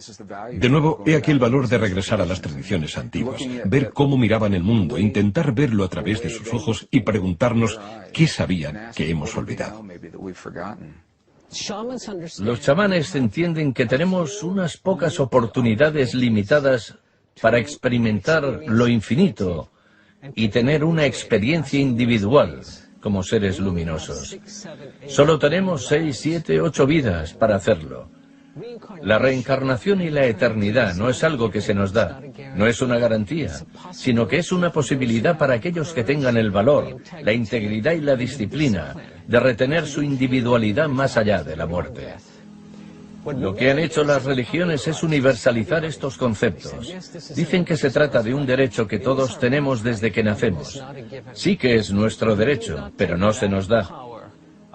De nuevo, he aquí el valor de regresar a las tradiciones antiguas, ver cómo miraban el mundo, intentar verlo a través de sus ojos y preguntarnos qué sabían que hemos olvidado. Los chamanes entienden que tenemos unas pocas oportunidades limitadas para experimentar lo infinito y tener una experiencia individual como seres luminosos. Solo tenemos 6, 7, 8 vidas para hacerlo. La reencarnación y la eternidad no es algo que se nos da, no es una garantía, sino que es una posibilidad para aquellos que tengan el valor, la integridad y la disciplina de retener su individualidad más allá de la muerte. Lo que han hecho las religiones es universalizar estos conceptos. Dicen que se trata de un derecho que todos tenemos desde que nacemos. Sí que es nuestro derecho, pero no se nos da.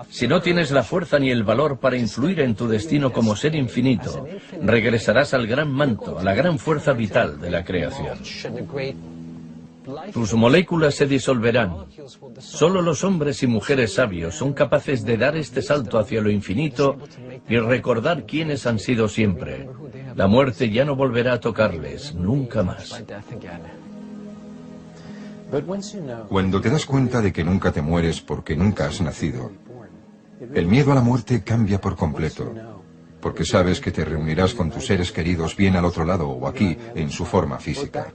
Si no tienes la fuerza ni el valor para influir en tu destino como ser infinito, regresarás al gran manto, a la gran fuerza vital de la creación. Tus moléculas se disolverán. Solo los hombres y mujeres sabios son capaces de dar este salto hacia lo infinito y recordar quiénes han sido siempre. La muerte ya no volverá a tocarles, nunca más. Cuando te das cuenta de que nunca te mueres porque nunca has nacido, el miedo a la muerte cambia por completo, porque sabes que te reunirás con tus seres queridos bien al otro lado o aquí, en su forma física.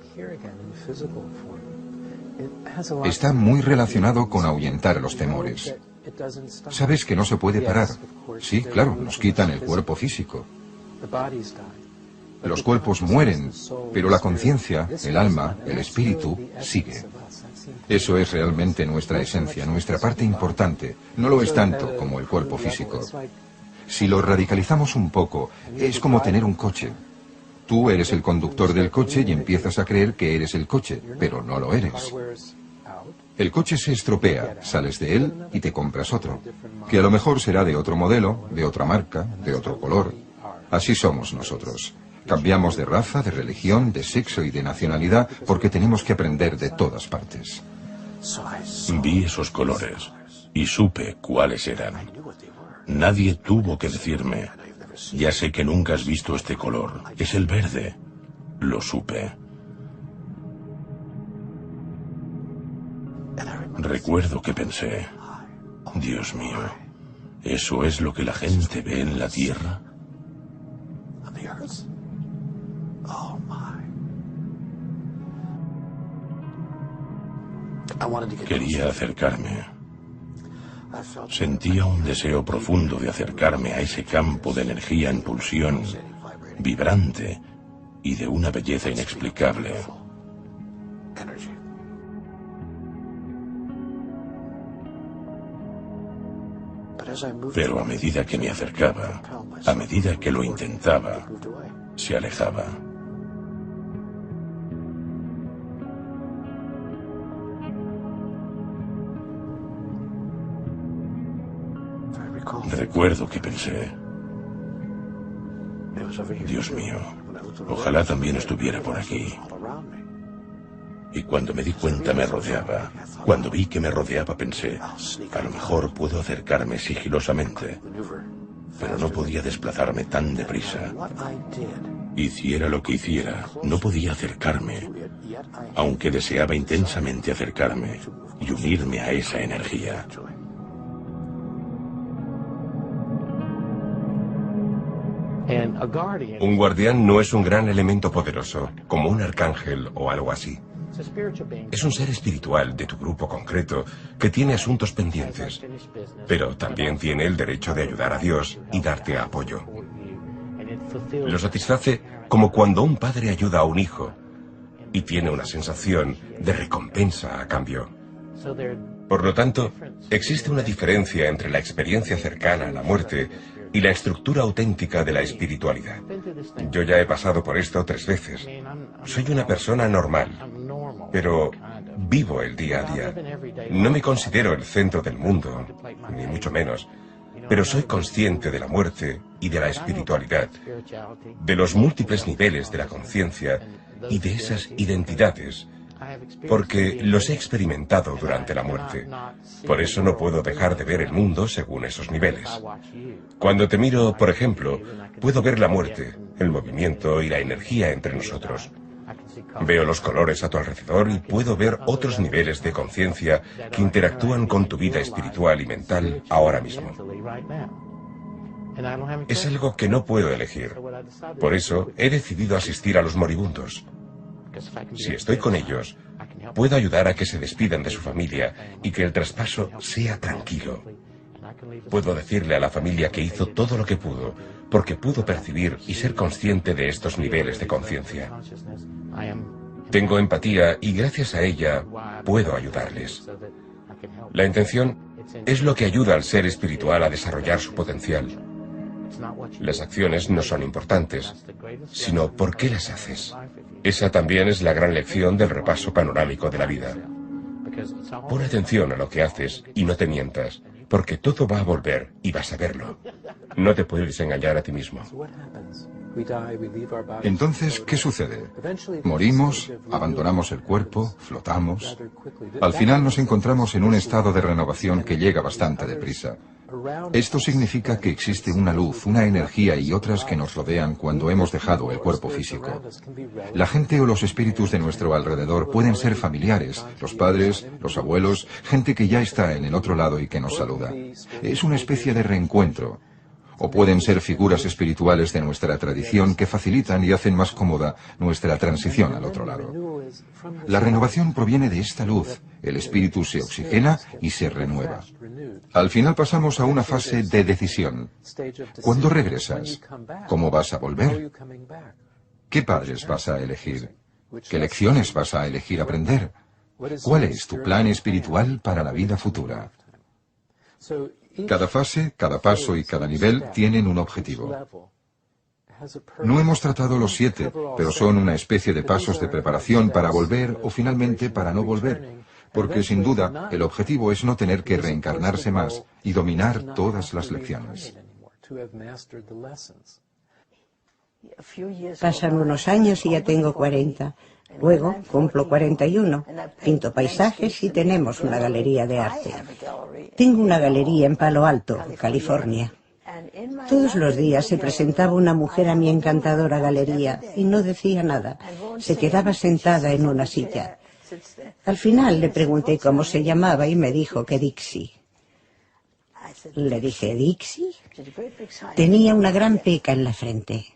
Está muy relacionado con ahuyentar los temores. Sabes que no se puede parar. Sí, claro, nos quitan el cuerpo físico. Los cuerpos mueren, pero la conciencia, el alma, el espíritu, sigue. Eso es realmente nuestra esencia, nuestra parte importante. No lo es tanto como el cuerpo físico. Si lo radicalizamos un poco, es como tener un coche. Tú eres el conductor del coche y empiezas a creer que eres el coche, pero no lo eres. El coche se estropea, sales de él y te compras otro, que a lo mejor será de otro modelo, de otra marca, de otro color. Así somos nosotros. Cambiamos de raza, de religión, de sexo y de nacionalidad porque tenemos que aprender de todas partes. Vi esos colores y supe cuáles eran. Nadie tuvo que decirme, ya sé que nunca has visto este color, es el verde. Lo supe. Recuerdo que pensé, Dios mío, ¿eso es lo que la gente ve en la Tierra? Quería acercarme. Sentía un deseo profundo de acercarme a ese campo de energía en pulsión, vibrante y de una belleza inexplicable. Pero a medida que me acercaba, a medida que lo intentaba, se alejaba. Recuerdo que pensé, Dios mío, ojalá también estuviera por aquí. Y cuando me di cuenta me rodeaba. Cuando vi que me rodeaba pensé, a lo mejor puedo acercarme sigilosamente, pero no podía desplazarme tan deprisa. Hiciera lo que hiciera, no podía acercarme, aunque deseaba intensamente acercarme y unirme a esa energía. Un guardián no es un gran elemento poderoso, como un arcángel o algo así. Es un ser espiritual de tu grupo concreto que tiene asuntos pendientes, pero también tiene el derecho de ayudar a Dios y darte apoyo. Lo satisface como cuando un padre ayuda a un hijo y tiene una sensación de recompensa a cambio. Por lo tanto, existe una diferencia entre la experiencia cercana a la muerte y la estructura auténtica de la espiritualidad. Yo ya he pasado por esto 3 veces. Soy una persona normal, pero vivo el día a día. No me considero el centro del mundo, ni mucho menos, pero soy consciente de la muerte y de la espiritualidad, de los múltiples niveles de la conciencia y de esas identidades, porque los he experimentado durante la muerte. Por eso no puedo dejar de ver el mundo según esos niveles. Cuando te miro, por ejemplo, puedo ver la muerte, el movimiento y la energía entre nosotros. Veo los colores a tu alrededor y puedo ver otros niveles de conciencia que interactúan con tu vida espiritual y mental ahora mismo. Es algo que no puedo elegir. Por eso he decidido asistir a los moribundos. Si estoy con ellos, puedo ayudar a que se despidan de su familia y que el traspaso sea tranquilo. Puedo decirle a la familia que hizo todo lo que pudo, porque pudo percibir y ser consciente de estos niveles de conciencia. Tengo empatía y gracias a ella puedo ayudarles. La intención es lo que ayuda al ser espiritual a desarrollar su potencial. Las acciones no son importantes, sino por qué las haces. Esa también es la gran lección del repaso panorámico de la vida. Pon atención a lo que haces y no te mientas, porque todo va a volver y vas a verlo. No te puedes engañar a ti mismo. Entonces, ¿qué sucede? Morimos, abandonamos el cuerpo, flotamos. Al final nos encontramos en un estado de renovación que llega bastante deprisa. Esto significa que existe una luz, una energía y otras que nos rodean cuando hemos dejado el cuerpo físico. La gente o los espíritus de nuestro alrededor pueden ser familiares, los padres, los abuelos, gente que ya está en el otro lado y que nos saluda. Es una especie de reencuentro. O pueden ser figuras espirituales de nuestra tradición que facilitan y hacen más cómoda nuestra transición al otro lado. La renovación proviene de esta luz. El espíritu se oxigena y se renueva. Al final pasamos a una fase de decisión. ¿Cuándo regresas? ¿Cómo vas a volver? ¿Qué padres vas a elegir? ¿Qué lecciones vas a elegir aprender? ¿Cuál es tu plan espiritual para la vida futura? Cada fase, cada paso y cada nivel tienen un objetivo. No hemos tratado los 7, pero son una especie de pasos de preparación para volver o finalmente para no volver, porque sin duda el objetivo es no tener que reencarnarse más y dominar todas las lecciones. Pasan unos años y ya tengo 40. Luego cumplo 41. Pinto paisajes y tenemos una galería de arte. Tengo una galería en Palo Alto, California. Todos los días se presentaba una mujer a mi encantadora galería y no decía nada. Se quedaba sentada en una silla. Al final le pregunté cómo se llamaba y me dijo que Dixie. Le dije, ¿Dixie? Tenía una gran peca en la frente.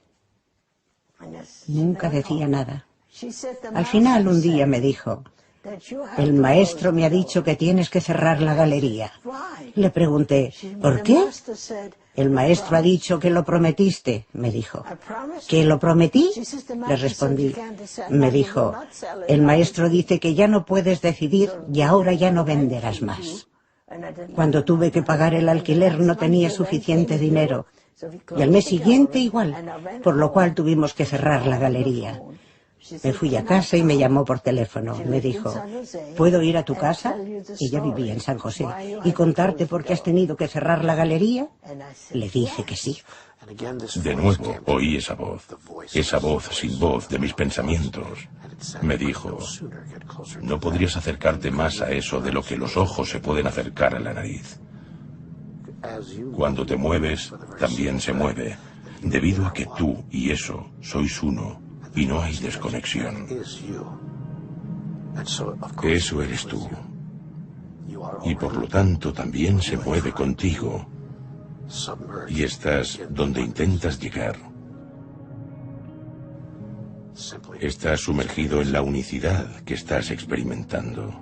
Nunca decía nada. Al final un día me dijo, el maestro me ha dicho que tienes que cerrar la galería. Le pregunté, ¿por qué? El maestro ha dicho que lo prometiste, me dijo. ¿Que lo prometí? Le respondí. Me dijo, el maestro dice que ya no puedes decidir y ahora ya no venderás más. Cuando tuve que pagar el alquiler no tenía suficiente dinero. Y al mes siguiente igual, por lo cual tuvimos que cerrar la galería. Me fui a casa y me llamó por teléfono. Me dijo, ¿puedo ir a tu casa? Ella vivía en San José. ¿Y contarte por qué has tenido que cerrar la galería? Le dije que sí. De nuevo oí esa voz sin voz de mis pensamientos. Me dijo, no podrías acercarte más a eso de lo que los ojos se pueden acercar a la nariz. Cuando te mueves, también se mueve, debido a que tú y eso sois uno. Y no hay desconexión. Eso eres tú. Y por lo tanto también se mueve contigo. Y estás donde intentas llegar, Estás sumergido en la unicidad que estás experimentando.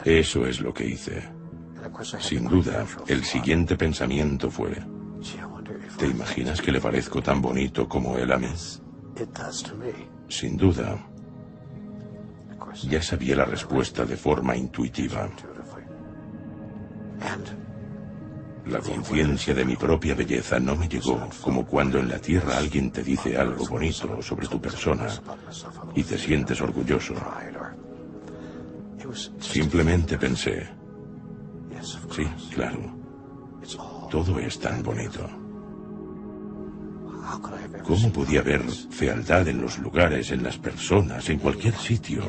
Eso es lo que hice. Sin duda, el siguiente pensamiento fue: ¿te imaginas que le parezco tan bonito como él a mí? Sin duda. Ya sabía la respuesta de forma intuitiva. La conciencia de mi propia belleza no me llegó como cuando en la tierra alguien te dice algo bonito sobre tu persona y te sientes orgulloso. Simplemente pensé: sí, claro, todo es tan bonito. ¿Cómo podía haber fealdad en los lugares, en las personas, en cualquier sitio?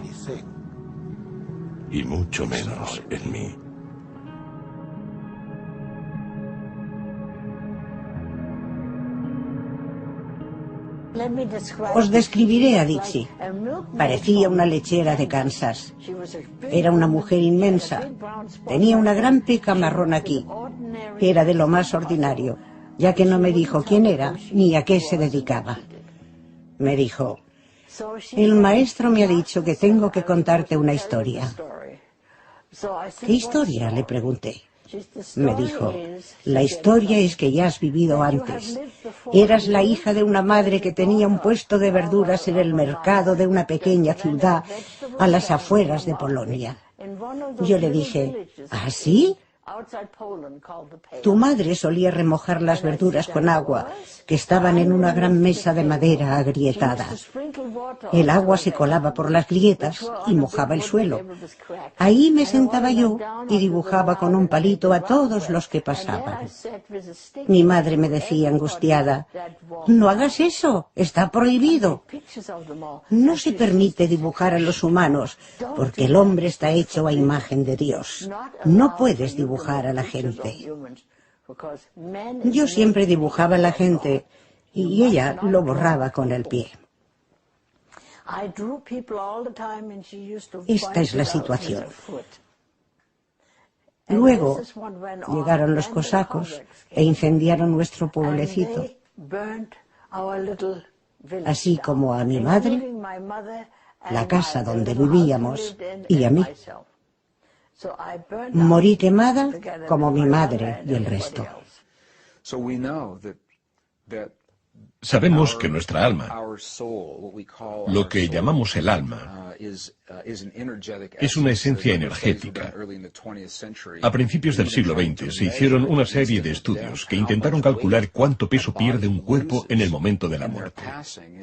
Y mucho menos en mí. Os describiré a Dixie. Parecía una lechera de Kansas. Era una mujer inmensa. Tenía una gran peca marrón aquí. Era de lo más ordinario, ya que no me dijo quién era ni a qué se dedicaba. Me dijo: el maestro me ha dicho que tengo que contarte una historia. ¿Qué historia?, le pregunté. Me dijo: la historia es que ya has vivido antes. Eras la hija de una madre que tenía un puesto de verduras en el mercado de una pequeña ciudad a las afueras de Polonia. Yo le dije: ¿ah, sí? Tu madre solía remojar las verduras con agua, que estaban en una gran mesa de madera agrietada. El agua se colaba por las grietas y mojaba el suelo. Ahí me sentaba yo y dibujaba con un palito a todos los que pasaban. Mi madre me decía angustiada: no hagas eso, está prohibido. No se permite dibujar a los humanos, porque el hombre está hecho a imagen de Dios. No puedes dibujar a la gente. Yo siempre dibujaba a la gente y ella lo borraba con el pie. Esta es la situación. Luego llegaron los cosacos e incendiaron nuestro pueblecito, así como a mi madre, la casa donde vivíamos y a mí. Morí quemada como mi madre y el resto. Sabemos que nuestra alma, lo que llamamos el alma, es una esencia energética. A principios del siglo XX se hicieron una serie de estudios que intentaron calcular cuánto peso pierde un cuerpo en el momento de la muerte.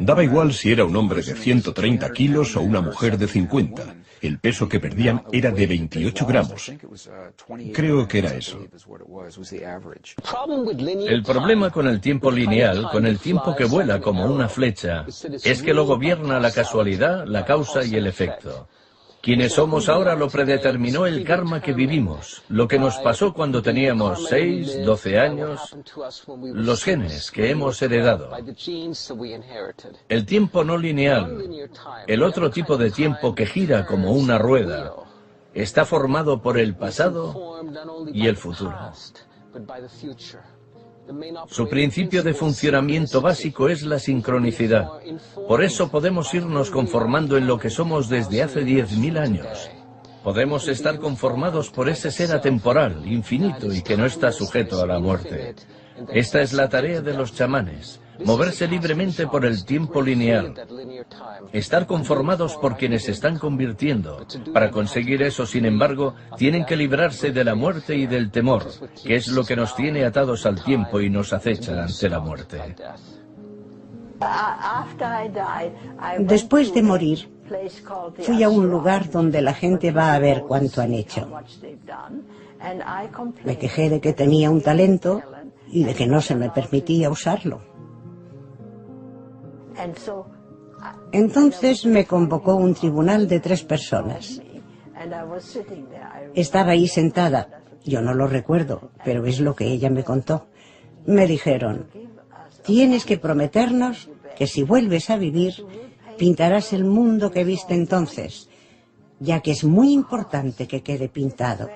Daba igual si era un hombre de 130 kilos o una mujer de 50. El peso que perdían era de 28 gramos. Creo que era eso. El problema con el tiempo lineal, con el tiempo que vuela como una flecha, es que lo gobierna la casualidad, la causa y el efecto. Quienes somos ahora lo predeterminó el karma que vivimos, lo que nos pasó cuando teníamos 6, 12 años, los genes que hemos heredado. El tiempo no lineal, el otro tipo de tiempo que gira como una rueda, está formado por el pasado y el futuro. Su principio de funcionamiento básico es la sincronicidad. Por eso podemos irnos conformando en lo que somos desde hace 10.000 años. Podemos estar conformados por ese ser atemporal, infinito y que no está sujeto a la muerte. Esta es la tarea de los chamanes, moverse libremente por el tiempo lineal. Estar conformados por quienes se están convirtiendo. Para conseguir eso, sin embargo, tienen que librarse de la muerte y del temor, que es lo que nos tiene atados al tiempo y nos acecha ante la muerte. Después de morir, fui a un lugar donde la gente va a ver cuánto han hecho. Me quejé de que tenía un talento y de que no se me permitía usarlo. Entonces me convocó un tribunal de 3 personas. Estaba ahí sentada. Yo no lo recuerdo, pero es lo que ella me contó. Me dijeron: tienes que prometernos que si vuelves a vivir, pintarás el mundo que viste entonces, ya que es muy importante que quede pintado.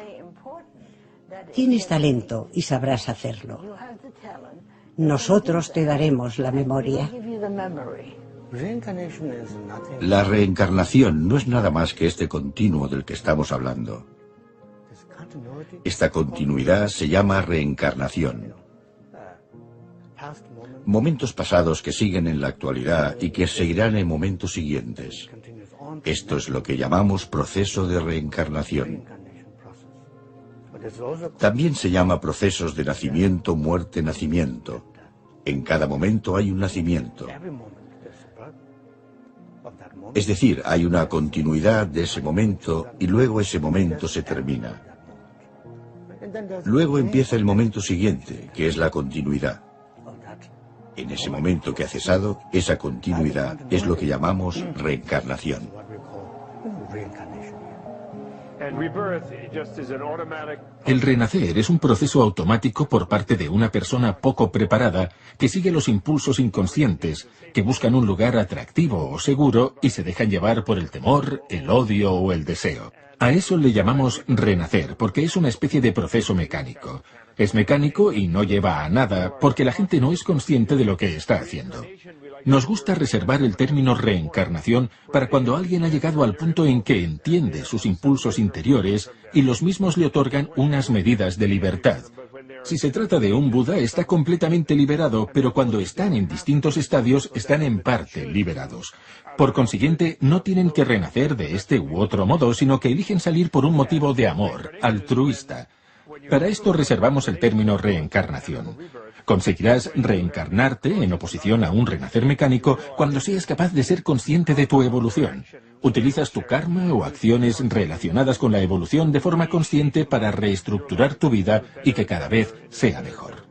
Tienes talento y sabrás hacerlo. Nosotros te daremos la memoria. La reencarnación no es nada más que este continuo del que estamos hablando. Esta continuidad se llama reencarnación. Momentos pasados que siguen en la actualidad y que seguirán en momentos siguientes. Esto es lo que llamamos proceso de reencarnación. También se llama procesos de nacimiento, muerte, nacimiento. En cada momento hay un nacimiento. Es decir, hay una continuidad de ese momento y luego ese momento se termina. Luego empieza el momento siguiente, que es la continuidad. En ese momento que ha cesado, esa continuidad es lo que llamamos reencarnación. El renacer es un proceso automático por parte de una persona poco preparada que sigue los impulsos inconscientes, que buscan un lugar atractivo o seguro y se dejan llevar por el temor, el odio o el deseo. A eso le llamamos renacer, porque es una especie de proceso mecánico. Es mecánico y no lleva a nada, porque la gente no es consciente de lo que está haciendo. Nos gusta reservar el término reencarnación para cuando alguien ha llegado al punto en que entiende sus impulsos interiores y los mismos le otorgan unas medidas de libertad. Si se trata de un Buda, está completamente liberado, pero cuando están en distintos estadios, están en parte liberados. Por consiguiente, no tienen que renacer de este u otro modo, sino que eligen salir por un motivo de amor, altruista. Para esto reservamos el término reencarnación. Conseguirás reencarnarte en oposición a un renacer mecánico cuando seas capaz de ser consciente de tu evolución. Utilizas tu karma o acciones relacionadas con la evolución de forma consciente para reestructurar tu vida y que cada vez sea mejor.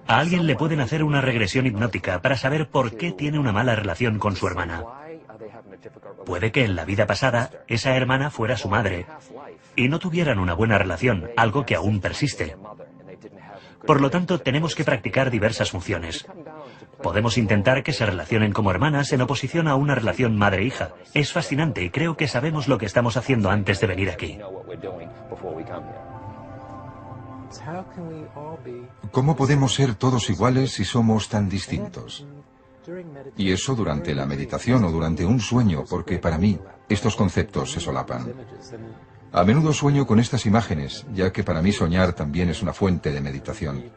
A alguien le pueden hacer una regresión hipnótica para saber por qué tiene una mala relación con su hermana. Puede que en la vida pasada esa hermana fuera su madre y no tuvieran una buena relación, algo que aún persiste. Por lo tanto, tenemos que practicar diversas funciones. Podemos intentar que se relacionen como hermanas en oposición a una relación madre-hija. Es fascinante y creo que sabemos lo que estamos haciendo antes de venir aquí. ¿Cómo podemos ser todos iguales si somos tan distintos? Y eso durante la meditación o durante un sueño, porque para mí estos conceptos se solapan. A menudo sueño con estas imágenes, ya que para mí soñar también es una fuente de meditación.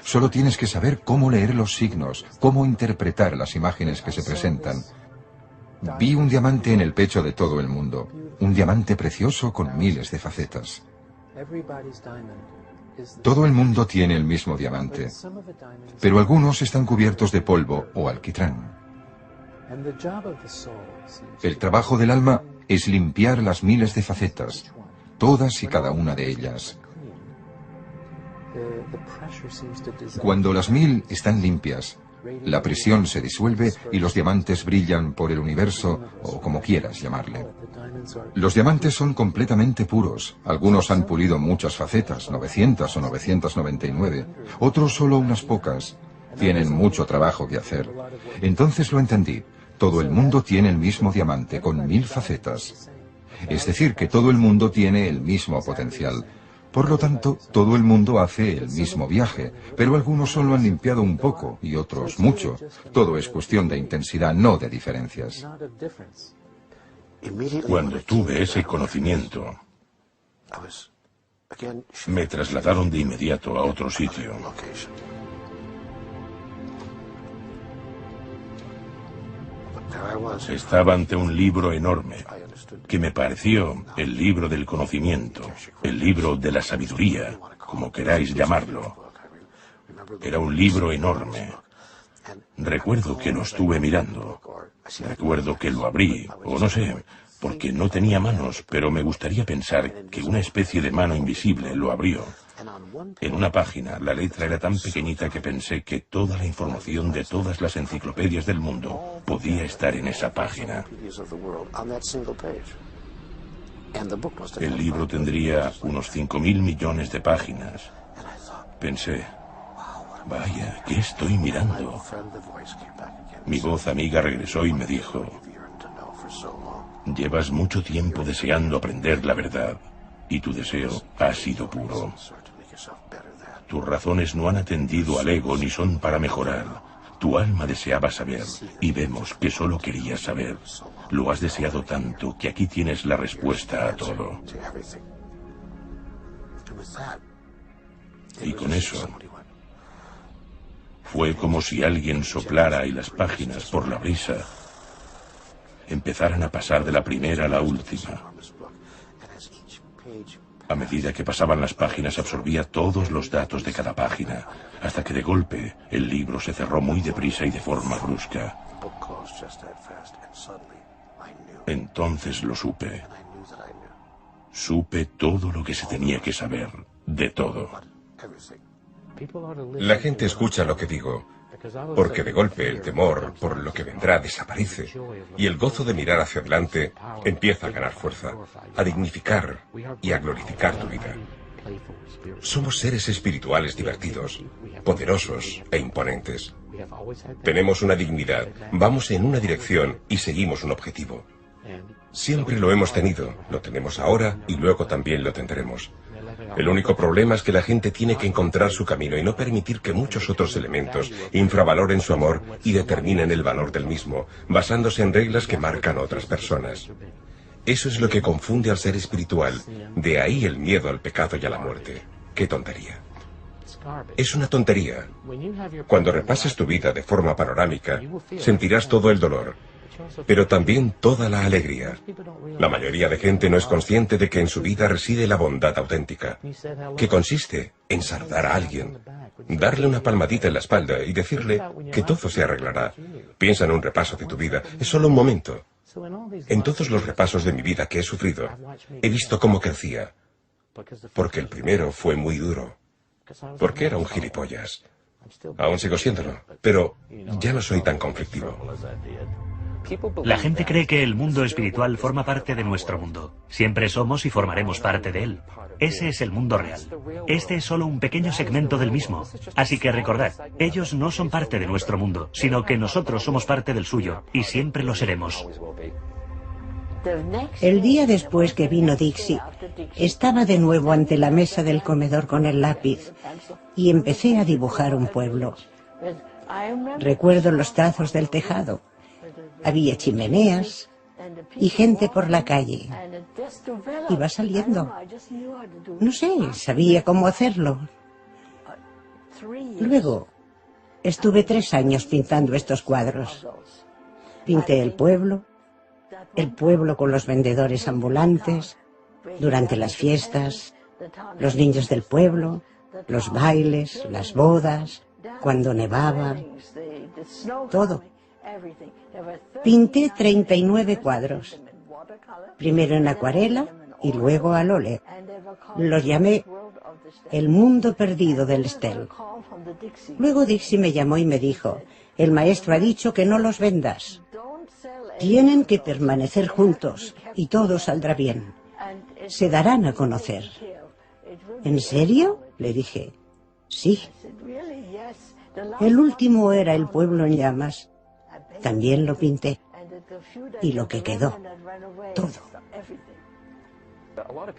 Solo tienes que saber cómo leer los signos, cómo interpretar las imágenes que se presentan. Vi un diamante en el pecho de todo el mundo, un diamante precioso con miles de facetas. Todo el mundo tiene el mismo diamante, pero algunos están cubiertos de polvo o alquitrán. El trabajo del alma es limpiar las miles de facetas, todas y cada una de ellas. Cuando las 1000 están limpias, la presión se disuelve y los diamantes brillan por el universo, o como quieras llamarle. Los diamantes son completamente puros. Algunos han pulido muchas facetas, 900 o 999. Otros solo unas pocas. Tienen mucho trabajo que hacer. Entonces lo entendí. Todo el mundo tiene el mismo diamante, con 1000 facetas. Es decir, que todo el mundo tiene el mismo potencial. Por lo tanto, todo el mundo hace el mismo viaje, pero algunos solo han limpiado un poco y otros mucho. Todo es cuestión de intensidad, no de diferencias. Cuando tuve ese conocimiento, me trasladaron de inmediato a otro sitio. Estaba ante un libro enorme, que me pareció el libro del conocimiento, el libro de la sabiduría, como queráis llamarlo. Era un libro enorme. Recuerdo que lo estuve mirando. Recuerdo que lo abrí, o no sé, porque no tenía manos, pero me gustaría pensar que una especie de mano invisible lo abrió. En una página, la letra era tan pequeñita que pensé que toda la información de todas las enciclopedias del mundo podía estar en esa página. El libro tendría unos 5.000 millones de páginas. Pensé, vaya, ¿qué estoy mirando? Mi voz amiga regresó y me dijo, llevas mucho tiempo deseando aprender la verdad, y tu deseo ha sido puro. Tus razones no han atendido al ego ni son para mejorar. Tu alma deseaba saber, y vemos que solo querías saber. Lo has deseado tanto que aquí tienes la respuesta a todo. Y con eso, fue como si alguien soplara y las páginas, por la brisa, empezaran a pasar de la primera a la última. A medida que pasaban las páginas absorbía todos los datos de cada página, hasta que de golpe el libro se cerró muy deprisa y de forma brusca. Entonces lo supe. Supe todo lo que se tenía que saber, de todo. La gente escucha lo que digo, porque de golpe el temor por lo que vendrá desaparece y el gozo de mirar hacia adelante empieza a ganar fuerza, a dignificar y a glorificar tu vida. Somos seres espirituales divertidos, poderosos e imponentes. Tenemos una dignidad, vamos en una dirección y seguimos un objetivo. Siempre lo hemos tenido, lo tenemos ahora y luego también lo tendremos. El único problema es que la gente tiene que encontrar su camino y no permitir que muchos otros elementos infravaloren su amor y determinen el valor del mismo, basándose en reglas que marcan otras personas. Eso es lo que confunde al ser espiritual, de ahí el miedo al pecado y a la muerte. ¡Qué tontería! Es una tontería. Cuando repases tu vida de forma panorámica, sentirás todo el dolor, pero también toda la alegría. La mayoría de gente no es consciente de que en su vida reside la bondad auténtica, que consiste en saludar a alguien, darle una palmadita en la espalda y decirle que todo se arreglará. Piensa en un repaso de tu vida, es solo un momento. En todos los repasos de mi vida que he sufrido, he visto cómo crecía, porque el primero fue muy duro, porque era un gilipollas. Aún sigo siéndolo, pero ya no soy tan conflictivo. La gente cree que el mundo espiritual forma parte de nuestro mundo. Siempre somos y formaremos parte de él. Ese es el mundo real. Este es solo un pequeño segmento del mismo. Así que recordad, ellos no son parte de nuestro mundo, sino que nosotros somos parte del suyo, y siempre lo seremos. El día después que vino Dixie, estaba de nuevo ante la mesa del comedor con el lápiz, y empecé a dibujar un pueblo. Recuerdo los trazos del tejado. Había chimeneas y gente por la calle. Iba saliendo. No sé, sabía cómo hacerlo. Luego, estuve 3 años pintando estos cuadros. Pinté el pueblo con los vendedores ambulantes, durante las fiestas, los niños del pueblo, los bailes, las bodas, cuando nevaba, todo. Pinté 39 cuadros, primero en acuarela y luego al óleo. Los llamé El mundo perdido del Estel. Luego Dixie me llamó y me dijo, el maestro ha dicho que no los vendas. Tienen que permanecer juntos y todo saldrá bien. Se darán a conocer. ¿En serio? Le dije. Sí. El último era el pueblo en llamas. También lo pinté. Y lo que quedó. Todo.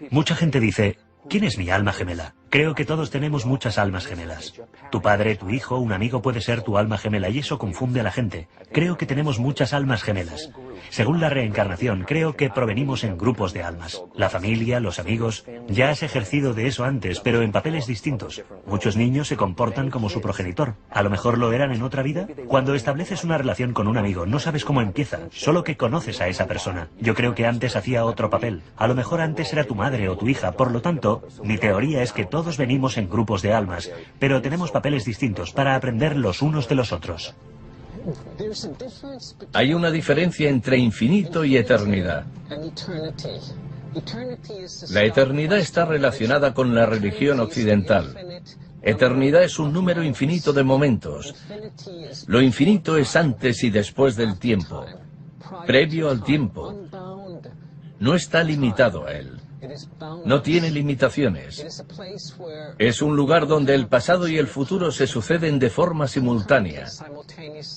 Mucha gente dice, ¿quién es mi alma gemela? Creo que todos tenemos muchas almas gemelas. Tu padre, tu hijo, un amigo puede ser tu alma gemela y eso confunde a la gente. Creo que tenemos muchas almas gemelas. Según la reencarnación, creo que provenimos en grupos de almas. La familia, los amigos. Ya has ejercido de eso antes, pero en papeles distintos. Muchos niños se comportan como su progenitor. A lo mejor lo eran en otra vida. Cuando estableces una relación con un amigo, no sabes cómo empieza, solo que conoces a esa persona. Yo creo que antes hacía otro papel. A lo mejor antes era tu madre o tu hija. Por lo tanto, mi teoría es que todos venimos en grupos de almas, pero tenemos papeles distintos para aprender los unos de los otros. Hay una diferencia entre infinito y eternidad. La eternidad está relacionada con la religión occidental. Eternidad es un número infinito de momentos. Lo infinito es antes y después del tiempo, previo al tiempo. No está limitado a él. No tiene limitaciones. Es un lugar donde el pasado y el futuro se suceden de forma simultánea,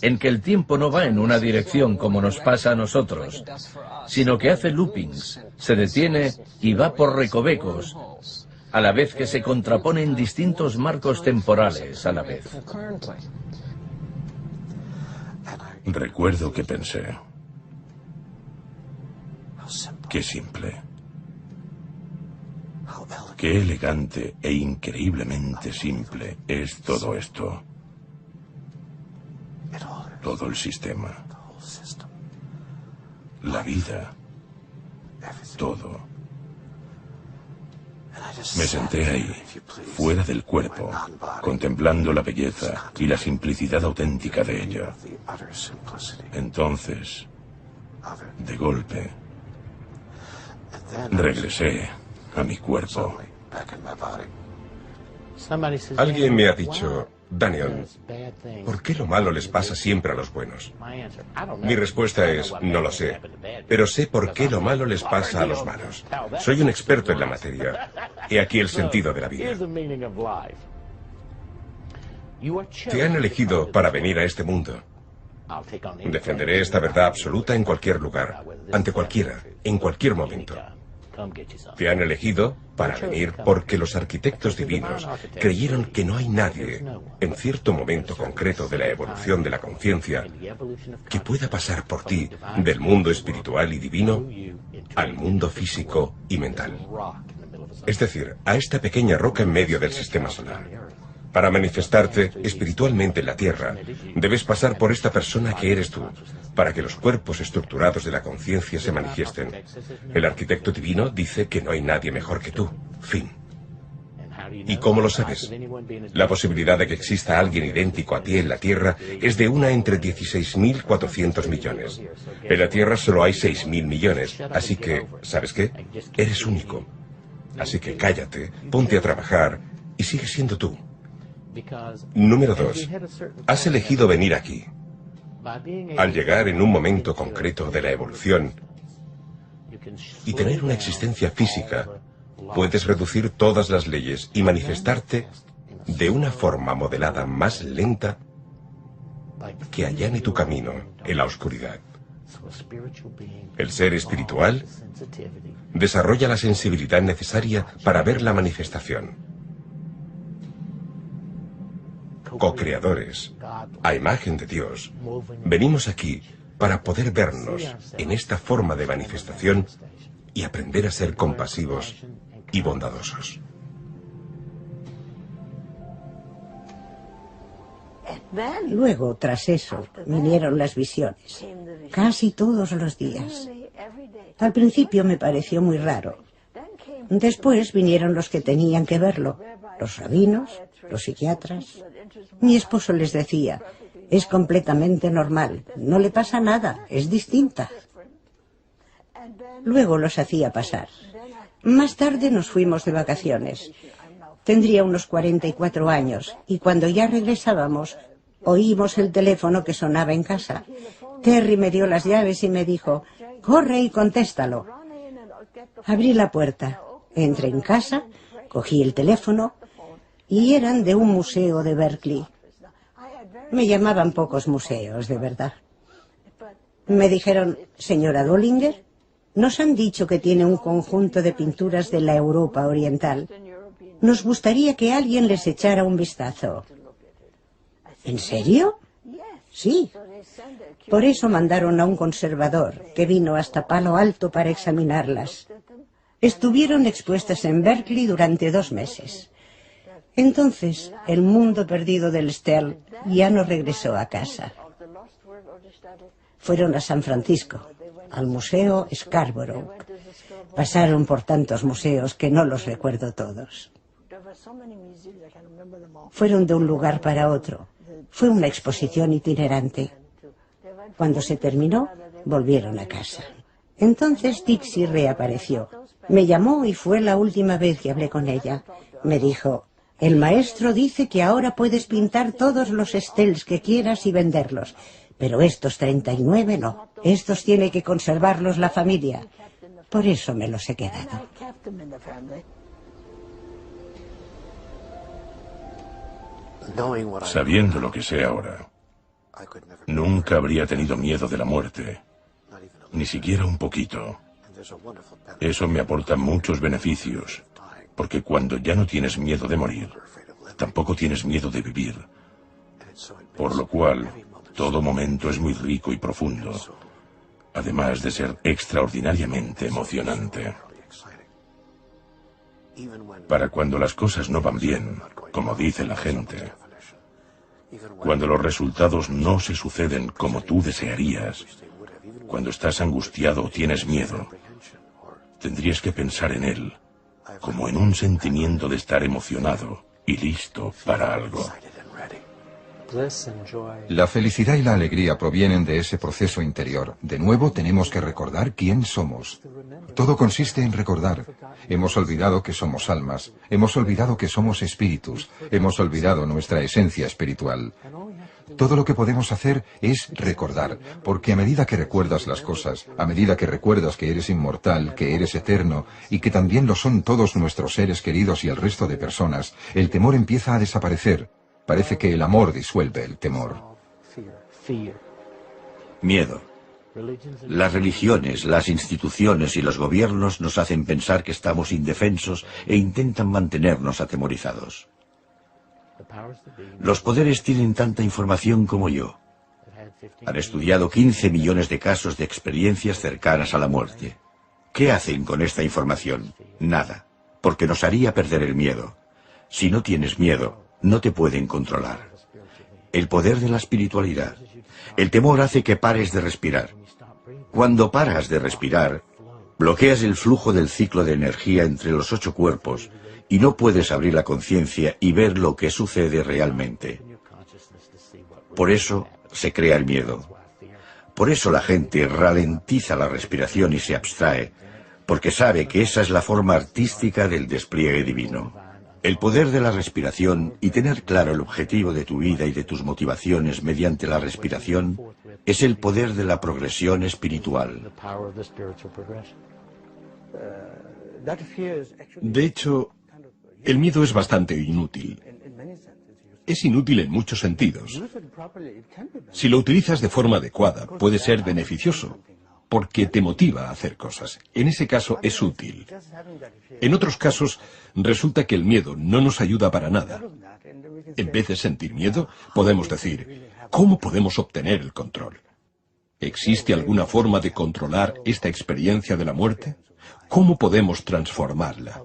en que el tiempo no va en una dirección como nos pasa a nosotros, sino que hace loopings, se detiene y va por recovecos, a la vez que se contraponen distintos marcos temporales a la vez. Recuerdo que pensé, qué simple, qué elegante e increíblemente simple es todo esto. Todo el sistema, la vida, todo. Me senté ahí, fuera del cuerpo, contemplando la belleza y la simplicidad auténtica de ella. Entonces, de golpe, regresé a mi cuerpo. Alguien me ha dicho, Daniel, ¿por qué lo malo les pasa siempre a los buenos? Mi respuesta es, no lo sé, pero sé por qué lo malo les pasa a los malos. Soy un experto en la materia. He aquí el sentido de la vida. Te han elegido para venir a este mundo. Defenderé esta verdad absoluta en cualquier lugar, ante cualquiera, en cualquier momento. Te han elegido para venir porque los arquitectos divinos creyeron que no hay nadie, en cierto momento concreto de la evolución de la conciencia, que pueda pasar por ti del mundo espiritual y divino al mundo físico y mental. Es decir, a esta pequeña roca en medio del sistema solar. Para manifestarte espiritualmente en la Tierra, debes pasar por esta persona que eres tú, para que los cuerpos estructurados de la conciencia se manifiesten. El arquitecto divino dice que no hay nadie mejor que tú. Fin. ¿Y cómo lo sabes? La posibilidad de que exista alguien idéntico a ti en la Tierra es de una entre 16.400 millones. En la Tierra solo hay 6.000 millones, así que, ¿sabes qué? Eres único. Así que cállate, ponte a trabajar y sigue siendo tú. Número 2. Has elegido venir aquí. Al llegar en un momento concreto de la evolución y tener una existencia física, puedes reducir todas las leyes y manifestarte de una forma modelada más lenta que allane tu camino en la oscuridad. El ser espiritual desarrolla la sensibilidad necesaria para ver la manifestación. Co-creadores, a imagen de Dios, venimos aquí para poder vernos en esta forma de manifestación y aprender a ser compasivos y bondadosos. Luego, tras eso, vinieron las visiones, casi todos los días. Al principio me pareció muy raro. Después vinieron los que tenían que verlo, los rabinos, los psiquiatras. Mi esposo les decía, es completamente normal, no le pasa nada, es distinta. Luego los hacía pasar. Más tarde nos fuimos de vacaciones. Tendría unos 44 años y cuando ya regresábamos, oímos el teléfono que sonaba en casa. Terry me dio las llaves y me dijo, corre y contéstalo. Abrí la puerta, entré en casa, cogí el teléfono y eran de un museo de Berkeley. Me llamaban pocos museos, de verdad. Me dijeron, señora Dollinger, nos han dicho que tiene un conjunto de pinturas de la Europa Oriental. Nos gustaría que alguien les echara un vistazo. ¿En serio? Sí. Por eso mandaron a un conservador que vino hasta Palo Alto para examinarlas. Estuvieron expuestas en Berkeley durante 2 meses. Entonces, el mundo perdido del Stern ya no regresó a casa. Fueron a San Francisco, al Museo Scarborough. Pasaron por tantos museos que no los recuerdo todos. Fueron de un lugar para otro. Fue una exposición itinerante. Cuando se terminó, volvieron a casa. Entonces Dixie reapareció. Me llamó y fue la última vez que hablé con ella. Me dijo, el maestro dice que ahora puedes pintar todos los estels que quieras y venderlos, pero estos 39 no. Estos tiene que conservarlos la familia. Por eso me los he quedado. Sabiendo lo que sé ahora, nunca habría tenido miedo de la muerte, ni siquiera un poquito. Eso me aporta muchos beneficios, Porque cuando ya no tienes miedo de morir, tampoco tienes miedo de vivir. Por lo cual, todo momento es muy rico y profundo, además de ser extraordinariamente emocionante. Para cuando las cosas no van bien, como dice la gente, cuando los resultados no se suceden como tú desearías, cuando estás angustiado o tienes miedo, tendrías que pensar en él como en un sentimiento de estar emocionado y listo para algo. La felicidad y la alegría provienen de ese proceso interior. De nuevo tenemos que recordar quién somos. Todo consiste en recordar. Hemos olvidado que somos almas, hemos olvidado que somos espíritus, hemos olvidado nuestra esencia espiritual. Todo lo que podemos hacer es recordar, porque a medida que recuerdas las cosas, a medida que recuerdas que eres inmortal, que eres eterno, y que también lo son todos nuestros seres queridos y el resto de personas, el temor empieza a desaparecer. Parece que el amor disuelve el temor. Miedo. Las religiones, las instituciones y los gobiernos nos hacen pensar que estamos indefensos e intentan mantenernos atemorizados. Los poderes tienen tanta información como yo. Han estudiado 15 millones de casos de experiencias cercanas a la muerte. ¿Qué hacen con esta información? Nada, porque nos haría perder el miedo. Si no tienes miedo, no te pueden controlar. El poder de la espiritualidad. El temor hace que pares de respirar. Cuando paras de respirar, bloqueas el flujo del ciclo de energía entre los 8 cuerpos y no puedes abrir la conciencia y ver lo que sucede realmente. Por eso se crea el miedo. Por eso la gente ralentiza la respiración y se abstrae, porque sabe que esa es la forma artística del despliegue divino. El poder de la respiración y tener claro el objetivo de tu vida y de tus motivaciones mediante la respiración es el poder de la progresión espiritual. De hecho, el miedo es bastante inútil. Es inútil en muchos sentidos. Si lo utilizas de forma adecuada, puede ser beneficioso, porque te motiva a hacer cosas. En ese caso es útil. En otros casos, resulta que el miedo no nos ayuda para nada. En vez de sentir miedo, podemos decir, ¿cómo podemos obtener el control? ¿Existe alguna forma de controlar esta experiencia de la muerte? ¿Cómo podemos transformarla?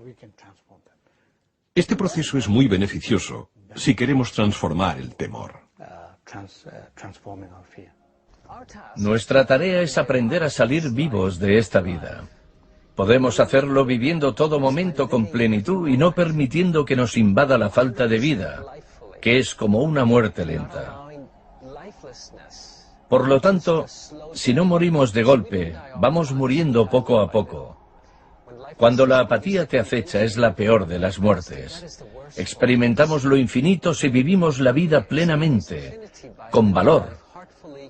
Este proceso es muy beneficioso si queremos transformar el temor. Nuestra tarea es aprender a salir vivos de esta vida. Podemos hacerlo viviendo todo momento con plenitud y no permitiendo que nos invada la falta de vida, que es como una muerte lenta. Por lo tanto, si no morimos de golpe, vamos muriendo poco a poco. Cuando la apatía te acecha es la peor de las muertes. Experimentamos lo infinito si vivimos la vida plenamente, con valor,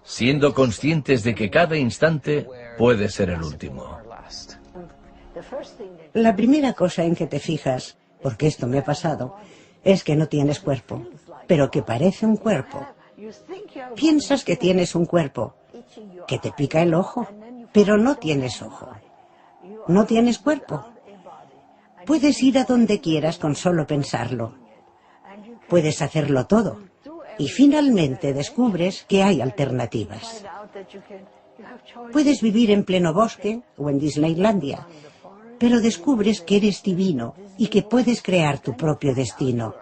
siendo conscientes de que cada instante puede ser el último. La primera cosa en que te fijas, porque esto me ha pasado, es que no tienes cuerpo, pero que parece un cuerpo. Piensas que tienes un cuerpo, que te pica el ojo, pero no tienes ojo. No tienes cuerpo. Puedes ir a donde quieras con solo pensarlo. Puedes hacerlo todo. Y finalmente descubres que hay alternativas. Puedes vivir en pleno bosque o en Disneylandia, pero descubres que eres divino y que puedes crear tu propio destino.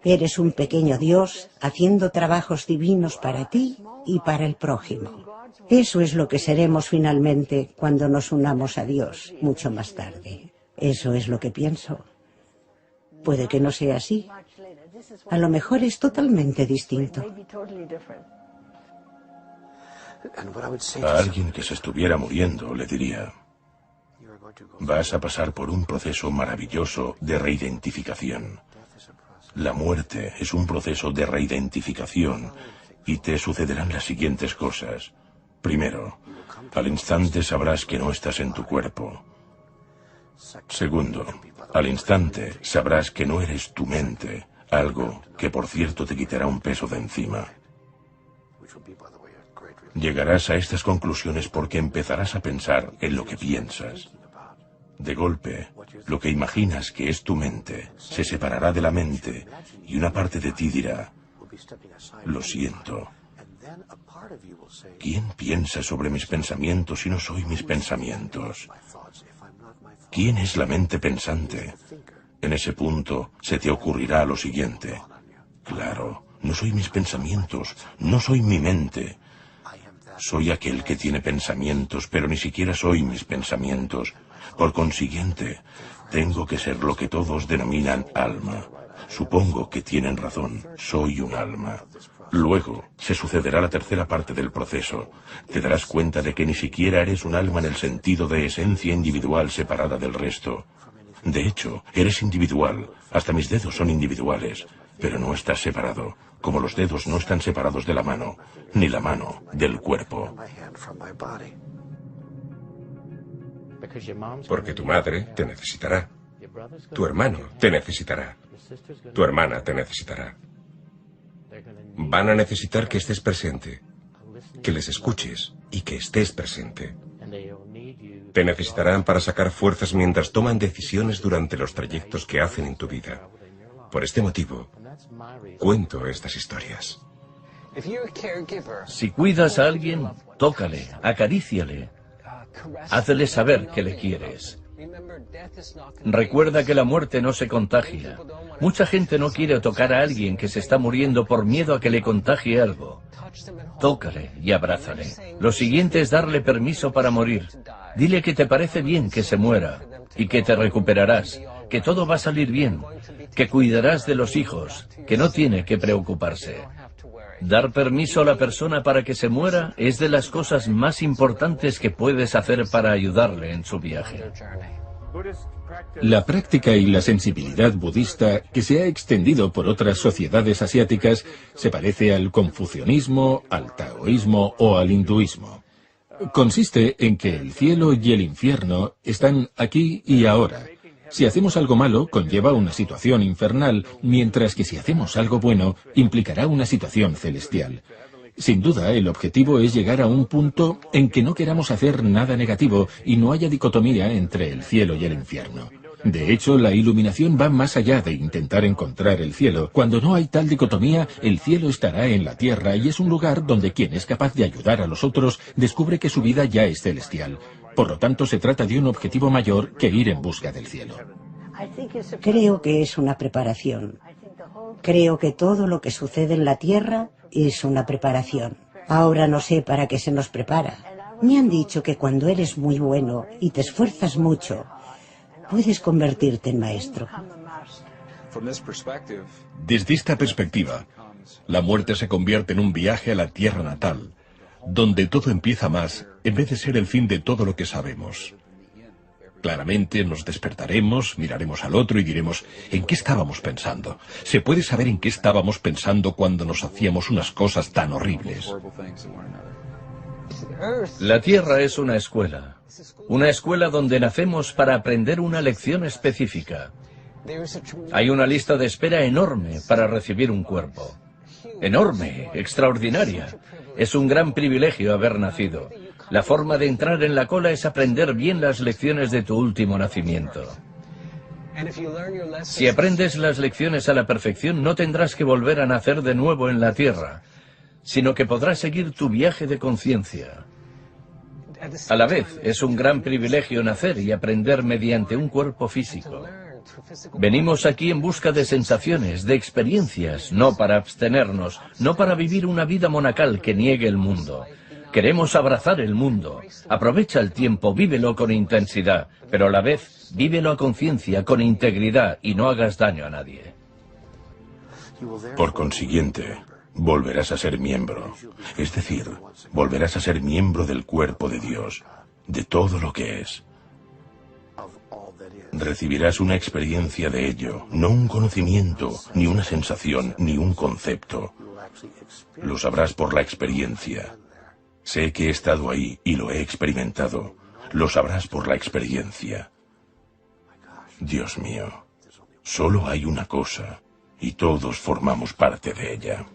Eres un pequeño Dios haciendo trabajos divinos para ti y para el prójimo. Eso es lo que seremos finalmente cuando nos unamos a Dios mucho más tarde. Eso es lo que pienso. Puede que no sea así. A lo mejor es totalmente distinto. A alguien que se estuviera muriendo le diría: vas a pasar por un proceso maravilloso de reidentificación. La muerte es un proceso de reidentificación y te sucederán las siguientes cosas. Primero, al instante sabrás que no estás en tu cuerpo. Segundo, al instante sabrás que no eres tu mente, algo que por cierto te quitará un peso de encima. Llegarás a estas conclusiones porque empezarás a pensar en lo que piensas. De golpe, lo que imaginas que es tu mente se separará de la mente y una parte de ti dirá, lo siento. ¿Quién piensa sobre mis pensamientos si no soy mis pensamientos? ¿Quién es la mente pensante? En ese punto se te ocurrirá lo siguiente. Claro, no soy mis pensamientos, no soy mi mente. Soy aquel que tiene pensamientos, pero ni siquiera soy mis pensamientos. Por consiguiente, tengo que ser lo que todos denominan alma. Supongo que tienen razón, soy un alma. Luego, se sucederá la tercera parte del proceso. Te darás cuenta de que ni siquiera eres un alma en el sentido de esencia individual separada del resto. De hecho, eres individual, hasta mis dedos son individuales, pero no estás separado, como los dedos no están separados de la mano, ni la mano del cuerpo. Porque tu madre te necesitará. Tu hermano te necesitará. Tu hermana te necesitará. Van a necesitar que estés presente, que les escuches y que estés presente. Te necesitarán para sacar fuerzas mientras toman decisiones durante los trayectos que hacen en tu vida. Por este motivo, cuento estas historias. Si cuidas a alguien, tócale, acaríciale. Hazle saber que le quieres. Recuerda que la muerte no se contagia. Mucha gente no quiere tocar a alguien que se está muriendo por miedo a que le contagie algo. Tócale y abrázale. Lo siguiente es darle permiso para morir. Dile que te parece bien que se muera y que te recuperarás, que todo va a salir bien, que cuidarás de los hijos, que no tiene que preocuparse. Dar permiso a la persona para que se muera es de las cosas más importantes que puedes hacer para ayudarle en su viaje. La práctica y la sensibilidad budista, que se ha extendido por otras sociedades asiáticas, se parece al confucianismo, al taoísmo o al hinduismo. Consiste en que el cielo y el infierno están aquí y ahora. Si hacemos algo malo, conlleva una situación infernal, mientras que si hacemos algo bueno, implicará una situación celestial. Sin duda, el objetivo es llegar a un punto en que no queramos hacer nada negativo y no haya dicotomía entre el cielo y el infierno. De hecho, la iluminación va más allá de intentar encontrar el cielo. Cuando no hay tal dicotomía, el cielo estará en la tierra y es un lugar donde quien es capaz de ayudar a los otros descubre que su vida ya es celestial. Por lo tanto, se trata de un objetivo mayor que ir en busca del cielo. Creo que es una preparación. Creo que todo lo que sucede en la tierra es una preparación. Ahora no sé para qué se nos prepara. Me han dicho que cuando eres muy bueno y te esfuerzas mucho, puedes convertirte en maestro. Desde esta perspectiva, la muerte se convierte en un viaje a la tierra natal, donde todo empieza más, en vez de ser el fin de todo lo que sabemos. Claramente nos despertaremos, miraremos al otro y diremos, ¿en qué estábamos pensando? ¿Se puede saber en qué estábamos pensando cuando nos hacíamos unas cosas tan horribles? La Tierra es una escuela donde nacemos para aprender una lección específica. Hay una lista de espera enorme para recibir un cuerpo. Enorme, extraordinaria. Es un gran privilegio haber nacido. La forma de entrar en la cola es aprender bien las lecciones de tu último nacimiento. Si aprendes las lecciones a la perfección, no tendrás que volver a nacer de nuevo en la tierra, sino que podrás seguir tu viaje de conciencia. A la vez, es un gran privilegio nacer y aprender mediante un cuerpo físico. Venimos aquí en busca de sensaciones, de experiencias, no para abstenernos, no para vivir una vida monacal que niegue el mundo. Queremos abrazar el mundo. Aprovecha el tiempo, vívelo con intensidad, pero a la vez, vívelo a conciencia, con integridad, y no hagas daño a nadie. Por consiguiente, volverás a ser miembro. Es decir, volverás a ser miembro del cuerpo de Dios, de todo lo que es. Recibirás una experiencia de ello, no un conocimiento, ni una sensación, ni un concepto. Lo sabrás por la experiencia. Sé que he estado ahí y lo he experimentado. Lo sabrás por la experiencia. Dios mío, solo hay una cosa, y todos formamos parte de ella.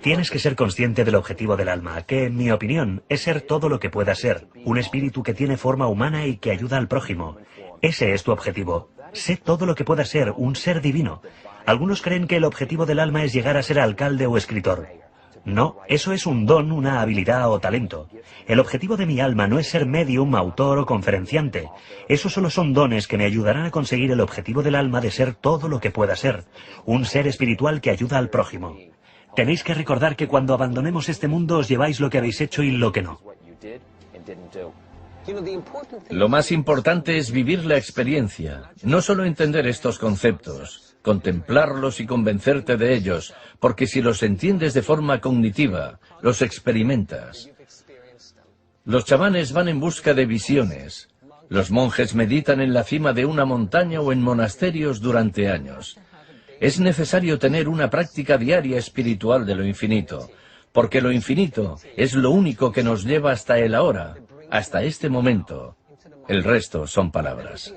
Tienes que ser consciente del objetivo del alma, que en mi opinión es ser todo lo que pueda ser, un espíritu que tiene forma humana y que ayuda al prójimo. Ese es tu objetivo. Sé todo lo que pueda ser, un ser divino. Algunos creen que el objetivo del alma es llegar a ser alcalde o escritor. No, eso es un don, una habilidad o talento. El objetivo de mi alma no es ser medium, autor o conferenciante. Esos solo son dones que me ayudarán a conseguir el objetivo del alma de ser todo lo que pueda ser, un ser espiritual que ayuda al prójimo. Tenéis que recordar que cuando abandonemos este mundo os lleváis lo que habéis hecho y lo que no. Lo más importante es vivir la experiencia, no solo entender estos conceptos, contemplarlos y convencerte de ellos, porque si los entiendes de forma cognitiva, los experimentas. Los chamanes van en busca de visiones. Los monjes meditan en la cima de una montaña o en monasterios durante años. Es necesario tener una práctica diaria espiritual de lo infinito, porque lo infinito es lo único que nos lleva hasta el ahora, hasta este momento. El resto son palabras.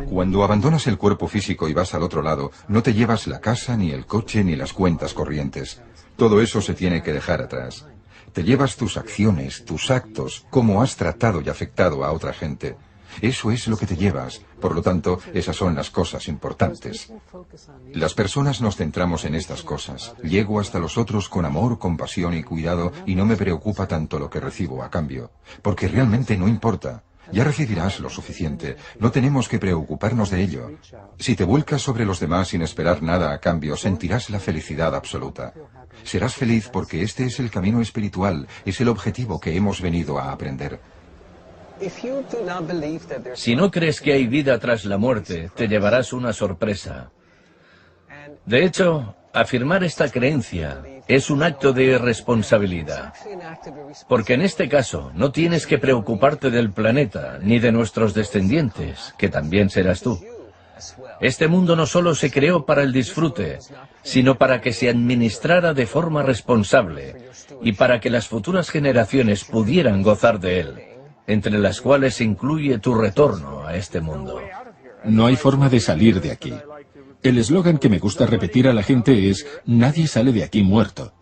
Cuando abandonas el cuerpo físico y vas al otro lado, no te llevas la casa, ni el coche, ni las cuentas corrientes. Todo eso se tiene que dejar atrás. Te llevas tus acciones, tus actos, cómo has tratado y afectado a otra gente. Eso es lo que te llevas. Por lo tanto, esas son las cosas importantes. Las personas nos centramos en estas cosas. Llego hasta los otros con amor, compasión y cuidado y no me preocupa tanto lo que recibo a cambio. Porque realmente no importa. Ya recibirás lo suficiente. No tenemos que preocuparnos de ello. Si te vuelcas sobre los demás sin esperar nada a cambio, sentirás la felicidad absoluta. Serás feliz porque este es el camino espiritual, es el objetivo que hemos venido a aprender. Si no crees que hay vida tras la muerte, te llevarás una sorpresa. De hecho, afirmar esta creencia es un acto de responsabilidad. Porque en este caso no tienes que preocuparte del planeta, ni de nuestros descendientes, que también serás tú. Este mundo no solo se creó para el disfrute, sino para que se administrara de forma responsable y para que las futuras generaciones pudieran gozar de él, entre las cuales se incluye tu retorno a este mundo. No hay forma de salir de aquí. El eslogan que me gusta repetir a la gente es: nadie sale de aquí muerto.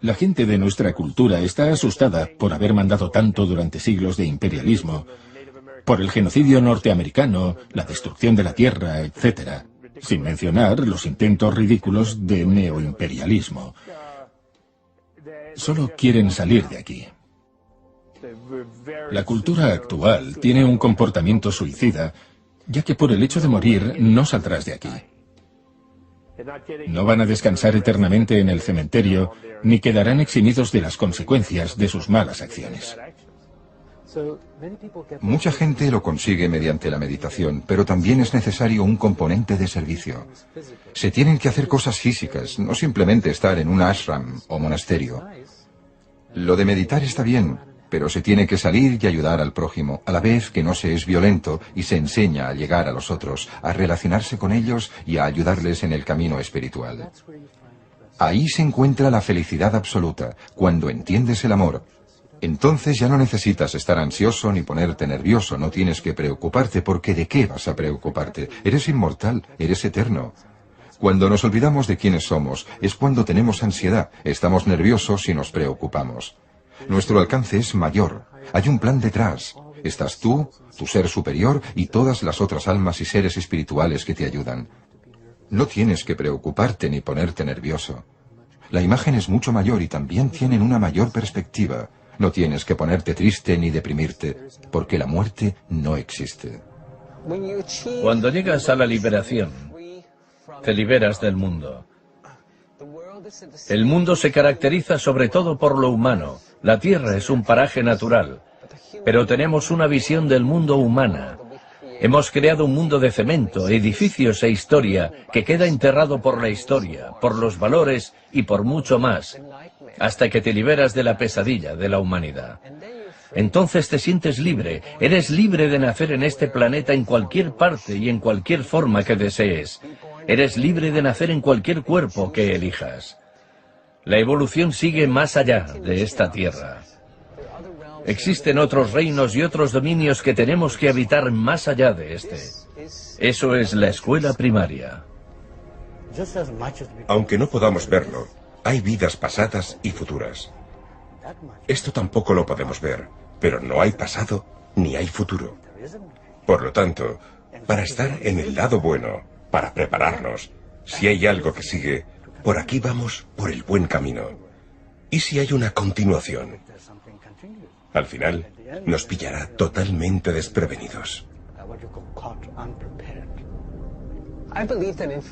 La gente de nuestra cultura está asustada por haber mandado tanto durante siglos de imperialismo, por el genocidio norteamericano, la destrucción de la tierra, etc., sin mencionar los intentos ridículos de neoimperialismo. Solo quieren salir de aquí. La cultura actual tiene un comportamiento suicida, ya que por el hecho de morir no saldrás de aquí. No van a descansar eternamente en el cementerio, ni quedarán eximidos de las consecuencias de sus malas acciones. Mucha gente lo consigue mediante la meditación, pero también es necesario un componente de servicio. Se tienen que hacer cosas físicas, no simplemente estar en un ashram o monasterio. Lo de meditar está bien, pero se tiene que salir y ayudar al prójimo, a la vez que no se es violento y se enseña a llegar a los otros, a relacionarse con ellos y a ayudarles en el camino espiritual. Ahí se encuentra la felicidad absoluta, cuando entiendes el amor. Entonces ya no necesitas estar ansioso ni ponerte nervioso, no tienes que preocuparte, porque ¿de qué vas a preocuparte? Eres inmortal, eres eterno. Cuando nos olvidamos de quiénes somos, es cuando tenemos ansiedad, estamos nerviosos y nos preocupamos. Nuestro alcance es mayor, hay un plan detrás. Estás tú, tu ser superior y todas las otras almas y seres espirituales que te ayudan. No tienes que preocuparte ni ponerte nervioso. La imagen es mucho mayor y también tienen una mayor perspectiva. No tienes que ponerte triste ni deprimirte, porque la muerte no existe. Cuando llegas a la liberación, te liberas del mundo. El mundo se caracteriza sobre todo por lo humano. La Tierra es un paraje natural, pero tenemos una visión del mundo humana. Hemos creado un mundo de cemento, edificios e historia que queda enterrado por la historia, por los valores y por mucho más, hasta que te liberas de la pesadilla de la humanidad. Entonces te sientes libre, eres libre de nacer en este planeta en cualquier parte y en cualquier forma que desees. Eres libre de nacer en cualquier cuerpo que elijas. La evolución sigue más allá de esta tierra. Existen otros reinos y otros dominios que tenemos que habitar más allá de este. Eso es la escuela primaria. Aunque no podamos verlo, hay vidas pasadas y futuras. Esto tampoco lo podemos ver, pero no hay pasado ni hay futuro. Por lo tanto, para estar en el lado bueno, para prepararnos, si hay algo que sigue, por aquí vamos por el buen camino. ¿Y si hay una continuación? Al final, nos pillará totalmente desprevenidos.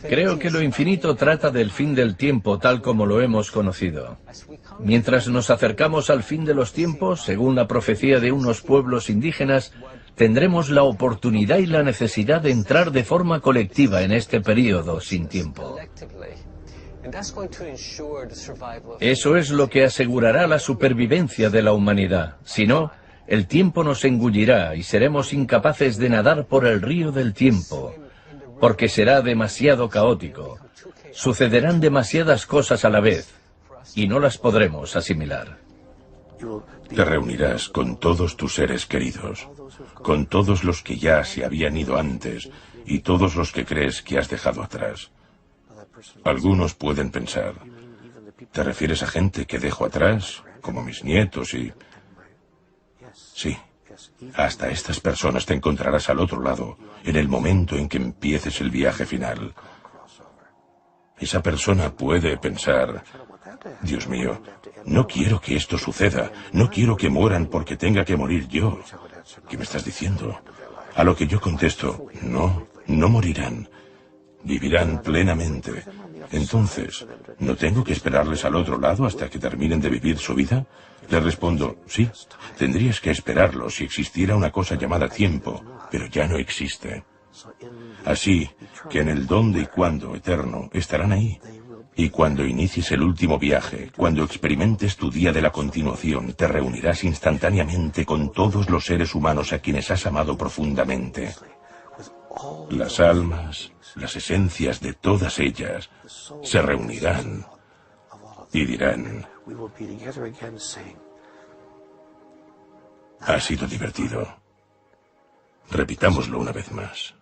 Creo que lo infinito trata del fin del tiempo tal como lo hemos conocido. Mientras nos acercamos al fin de los tiempos, según la profecía de unos pueblos indígenas, tendremos la oportunidad y la necesidad de entrar de forma colectiva en este período sin tiempo. Eso es lo que asegurará la supervivencia de la humanidad. Si no, el tiempo nos engullirá y seremos incapaces de nadar por el río del tiempo, porque será demasiado caótico. Sucederán demasiadas cosas a la vez y no las podremos asimilar. Te reunirás con todos tus seres queridos, con todos los que ya se habían ido antes y todos los que crees que has dejado atrás. Algunos pueden pensar, ¿te refieres a gente que dejo atrás, como mis nietos y...? Sí, hasta estas personas te encontrarás al otro lado, en el momento en que empieces el viaje final. Esa persona puede pensar, Dios mío, no quiero que esto suceda, no quiero que mueran porque tenga que morir yo. ¿Qué me estás diciendo? A lo que yo contesto, no, no morirán. Vivirán plenamente. Entonces, ¿no tengo que esperarles al otro lado hasta que terminen de vivir su vida? Les respondo, sí, tendrías que esperarlo si existiera una cosa llamada tiempo, pero ya no existe. Así que en el dónde y cuándo eterno estarán ahí. Y cuando inicies el último viaje, cuando experimentes tu día de la continuación, te reunirás instantáneamente con todos los seres humanos a quienes has amado profundamente. Las almas, las esencias de todas ellas, se reunirán y dirán, ha sido divertido. Repitámoslo una vez más.